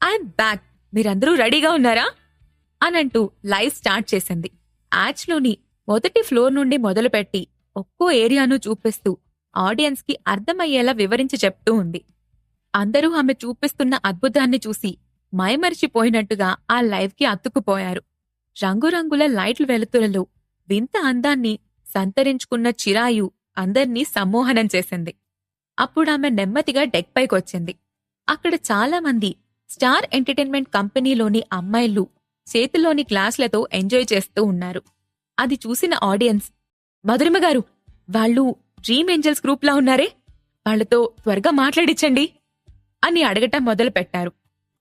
ఐఎమ్ బ్యాక్, మీరందరూ రెడీగా ఉన్నారా అనంటూ లైవ్ స్టార్ట్ చేసింది. యాడ్స్లోని మొదటి ఫ్లోర్ నుండి మొదలుపెట్టి ఒక్కో ఏరియాను చూపిస్తూ ఆడియన్స్కి అర్థమయ్యేలా వివరించి చెప్తూ ఉంది. అందరూ ఆమె చూపిస్తున్న అద్భుతాన్ని చూసి మైమరిచిపోయినట్టుగా ఆ లైవ్కి అతుక్కుపోయారు. రంగురంగుల లైట్ల వెలుతురలో వింత అందాన్ని సంతరించుకున్న చిరాయు అందర్నీ సమ్మోహనం చేసింది. అప్పుడామె నెమ్మదిగా డెక్ పైకొచ్చింది. అక్కడ చాలామంది స్టార్ ఎంటర్టైన్మెంట్ కంపెనీలోని అమ్మాయిలు చేతిలోని గ్లాసులతో ఎంజాయ్ చేస్తూ ఉన్నారు. అది చూసిన ఆడియన్స్, మధురిమ గారు, వాళ్ళు డ్రీమ్ ఏంజల్స్ గ్రూప్లా ఉన్నారే, వాళ్లతో త్వరగా మాట్లాడించండి అని అడగటం మొదలుపెట్టారు.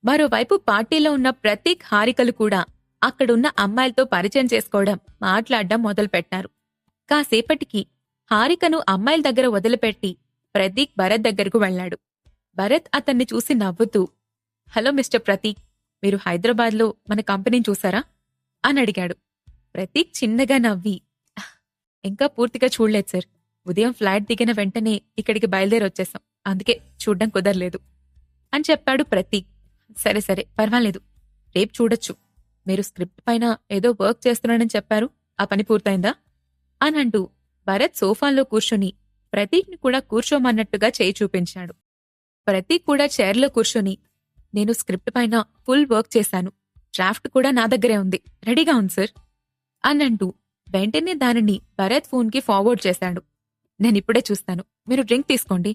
మరోవైపు పార్టీలో ఉన్న ప్రతీక్, హారికలు కూడా అక్కడున్న అమ్మాయిలతో పరిచయం చేసుకోవడం, మాట్లాడడం మొదలుపెట్టారు. కాసేపటికి హారికను అమ్మాయిల దగ్గర వదిలిపెట్టి ప్రతీక్ భరత్ దగ్గరకు వెళ్లాడు. భరత్ అతన్ని చూసి నవ్వుతూ, హలో మిస్టర్ ప్రతీక్, మీరు హైదరాబాద్లో మన కంపెనీని చూసారా అని అడిగాడు. ప్రతీక్ చిన్నగా నవ్వి, ఇంకా పూర్తిగా చూడలేదు సార్. ఉదయం ఫ్లైట్ దిగిన వెంటనే ఇక్కడికి బయలుదేరొచ్చేసాం, అందుకే చూడ్డం కుదరలేదు అని చెప్పాడు ప్రతీక్. సరే సరే, పర్వాలేదు, రేపు చూడొచ్చు. మీరు స్క్రిప్ట్ పైన ఏదో వర్క్ చేస్తున్నానని చెప్పారు, ఆ పని పూర్తయిందా అనంటూ భరత్ సోఫాలో కూర్చొని ప్రతీక్ని కూడా కూర్చోమన్నట్టుగా చేయి చూపించాడు. ప్రతీక్ కూడా చైర్లో కూర్చొని, నేను స్క్రిప్ట్ పైన ఫుల్ వర్క్ చేశాను, డ్రాఫ్ట్ కూడా నా దగ్గరే ఉంది, రెడీగా ఉంది సార్ అనంటూ వెంటనే దానిని భరత్ ఫోన్కి ఫార్వర్డ్ చేశాడు. నేనిప్పుడే చూస్తాను, మీరు డ్రింక్ తీసుకోండి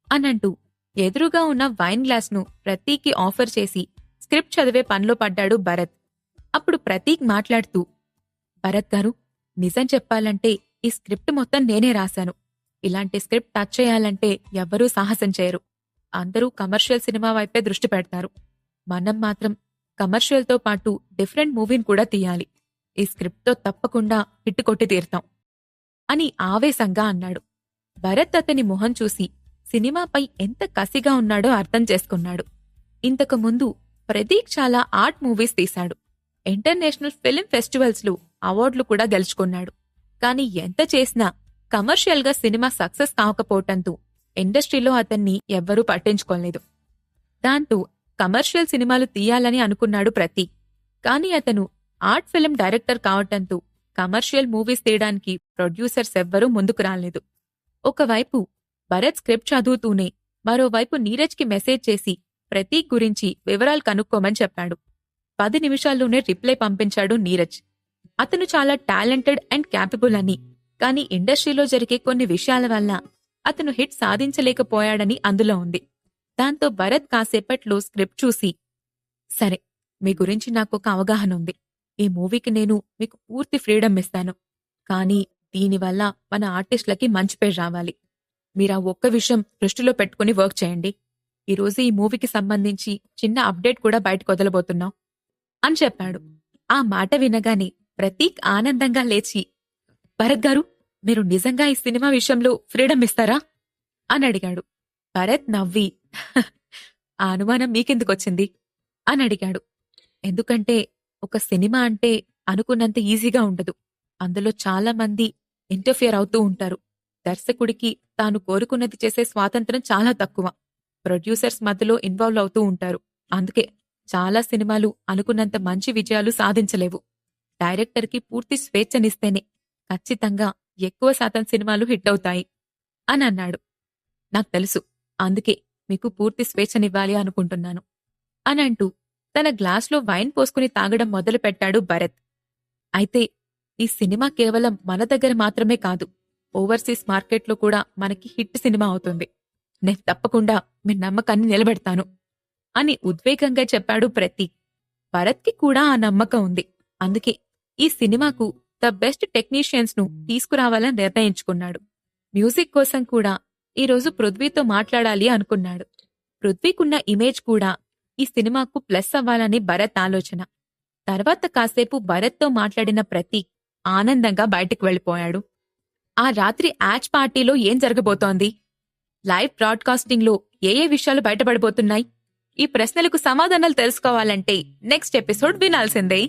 అనంటూ ఎదురుగా ఉన్న వైన్ గ్లాస్ను ప్రతీక్కి ఆఫర్ చేసి స్క్రిప్ట్ చదివే పనిలో పడ్డాడు భరత్. అప్పుడు ప్రతీక్ మాట్లాడుతూ, భరత్ గారు, నిజం చెప్పాలంటే ఈ స్క్రిప్ట్ మొత్తం నేనే రాశాను. ఇలాంటి స్క్రిప్ట్ టచ్ చేయాలంటే ఎవ్వరూ సాహసం చేయరు. అందరూ కమర్షియల్ సినిమా వైపే దృష్టి పెడతారు. మనం మాత్రం కమర్షియల్తో పాటు డిఫరెంట్ మూవీని కూడా తీయాలి. ఈ స్క్రిప్ట్తో తప్పకుండా హిట్ కొట్టి తీరుతాం అని ఆవేశంగా అన్నాడు. భరత్ అతని మొహం చూసి సినిమాపై ఎంత కసిగా ఉన్నాడో అర్థం చేసుకున్నాడు. ఇంతకు ముందు ప్రతీక్ చాలా ఆర్ట్ మూవీస్ తీశాడు. ఇంటర్నేషనల్ ఫిల్మ్ ఫెస్టివల్స్లో అవార్డులు కూడా గెలుచుకున్నాడు. కాని ఎంత చేసినా కమర్షియల్గా సినిమా సక్సెస్ కాకపోవటంతో ఇండస్ట్రీలో అతన్ని ఎవ్వరూ పట్టించుకోలేదు. దాంతో కమర్షియల్ సినిమాలు తీయాలని అనుకున్నాడు ప్రతీక్. కాని అతను ఆర్ట్ ఫిల్మ్ డైరెక్టర్ కావటంతో కమర్షియల్ మూవీస్ తీయడానికి ప్రొడ్యూసర్స్ ఎవ్వరూ ముందుకు రాలేదు. ఒకవైపు భరత్ స్క్రిప్ట్ చదువుతూనే మరోవైపు నీరజ్కి మెసేజ్ చేసి ప్రతీక్ గురించి వివరాలు కనుక్కోమని చెప్పాడు. 10 నిమిషాల్లోనే రిప్లై పంపించాడు నీరజ్. అతను చాలా టాలెంటెడ్ అండ్ క్యాపబుల్ అని, కాని ఇండస్ట్రీలో జరిగే కొన్ని విషయాల వల్ల అతను హిట్ సాధించలేకపోయాడని అందులో ఉంది. దాంతో భరత్ కాసేపట్లో స్క్రిప్ట్ చూసి, సరే, మీ గురించి నాకొక అవగాహన ఉంది. ఈ మూవీకి నేను మీకు పూర్తి ఫ్రీడమ్ ఇస్తాను. కానీ దీనివల్ల మన ఆర్టిస్టులకి మంచి పేరు రావాలి. మీరా ఒక్క విషయం దృష్టిలో పెట్టుకుని వర్క్ చేయండి. ఈరోజు ఈ మూవీకి సంబంధించి చిన్న అప్డేట్ కూడా బయటకు వదలబోతున్నాం అని చెప్పాడు. ఆ మాట వినగానే ప్రతీక్ ఆనందంగా లేచి, భరత్ గారు, మీరు నిజంగా ఈ సినిమా విషయంలో ఫ్రీడమ్ ఇస్తారా అని అడిగాడు. భరత్ నవ్వి, ఆ అనుమానం మీకెందుకొచ్చింది అని అడిగాడు. ఎందుకంటే ఒక సినిమా అంటే అనుకున్నంత ఈజీగా ఉండదు. అందులో చాలా మంది ఇంటర్ఫియర్ అవుతూ ఉంటారు. దర్శకుడికి తాను కోరుకున్నది చేసే స్వాతంత్రం చాలా తక్కువ. ప్రొడ్యూసర్స్ మధ్యలో ఇన్వాల్వ్ అవుతూ ఉంటారు. అందుకే చాలా సినిమాలు అనుకున్నంత మంచి విజయాలు సాధించలేవు. డైరెక్టర్కి పూర్తి స్వేచ్ఛనిస్తేనే ఖచ్చితంగా ఎక్కువ శాతం సినిమాలు హిట్ అవుతాయి అని అన్నాడు. నాకు తెలుసు, అందుకే మీకు పూర్తి స్వేచ్ఛనివ్వాలి అనుకుంటున్నాను అని అంటూ తన గ్లాస్లో వైన్ పోసుకుని తాగడం మొదలుపెట్టాడు భరత్. అయితే ఈ సినిమా కేవలం మన దగ్గర మాత్రమే కాదు, ఓవర్సీస్ మార్కెట్లో కూడా మనకి హిట్ సినిమా అవుతుంది. నేను తప్పకుండా మీ నమ్మకాన్ని నిలబెడతాను అని ఉద్వేగంగా చెప్పాడు ప్రతీక్. భరత్కి కూడా ఆ నమ్మకం ఉంది. అందుకే ఈ సినిమాకు ద బెస్ట్ టెక్నీషియన్స్ ను తీసుకురావాలని నిర్ణయించుకున్నాడు. మ్యూజిక్ కోసం కూడా ఈరోజు పృథ్వీతో మాట్లాడాలి అనుకున్నాడు. పృథ్వీకున్న ఇమేజ్ కూడా ఈ సినిమాకు ప్లస్ అవ్వాలని భరత్ ఆలోచన. తర్వాత కాసేపు భరత్తో మాట్లాడిన ప్రతీక్ ఆనందంగా బయటికి వెళ్ళిపోయాడు. ఆ రాత్రి యాచ్ పార్టీలో ఏం జరగబోతోంది? లైవ్ బ్రాడ్కాస్టింగ్లో ఏ విషయాలు బయటపడబోతున్నాయి? ఈ ప్రశ్నలకు సమాధానాలు తెలుసుకోవాలంటే నెక్స్ట్ ఎపిసోడ్ వినాల్సిందే.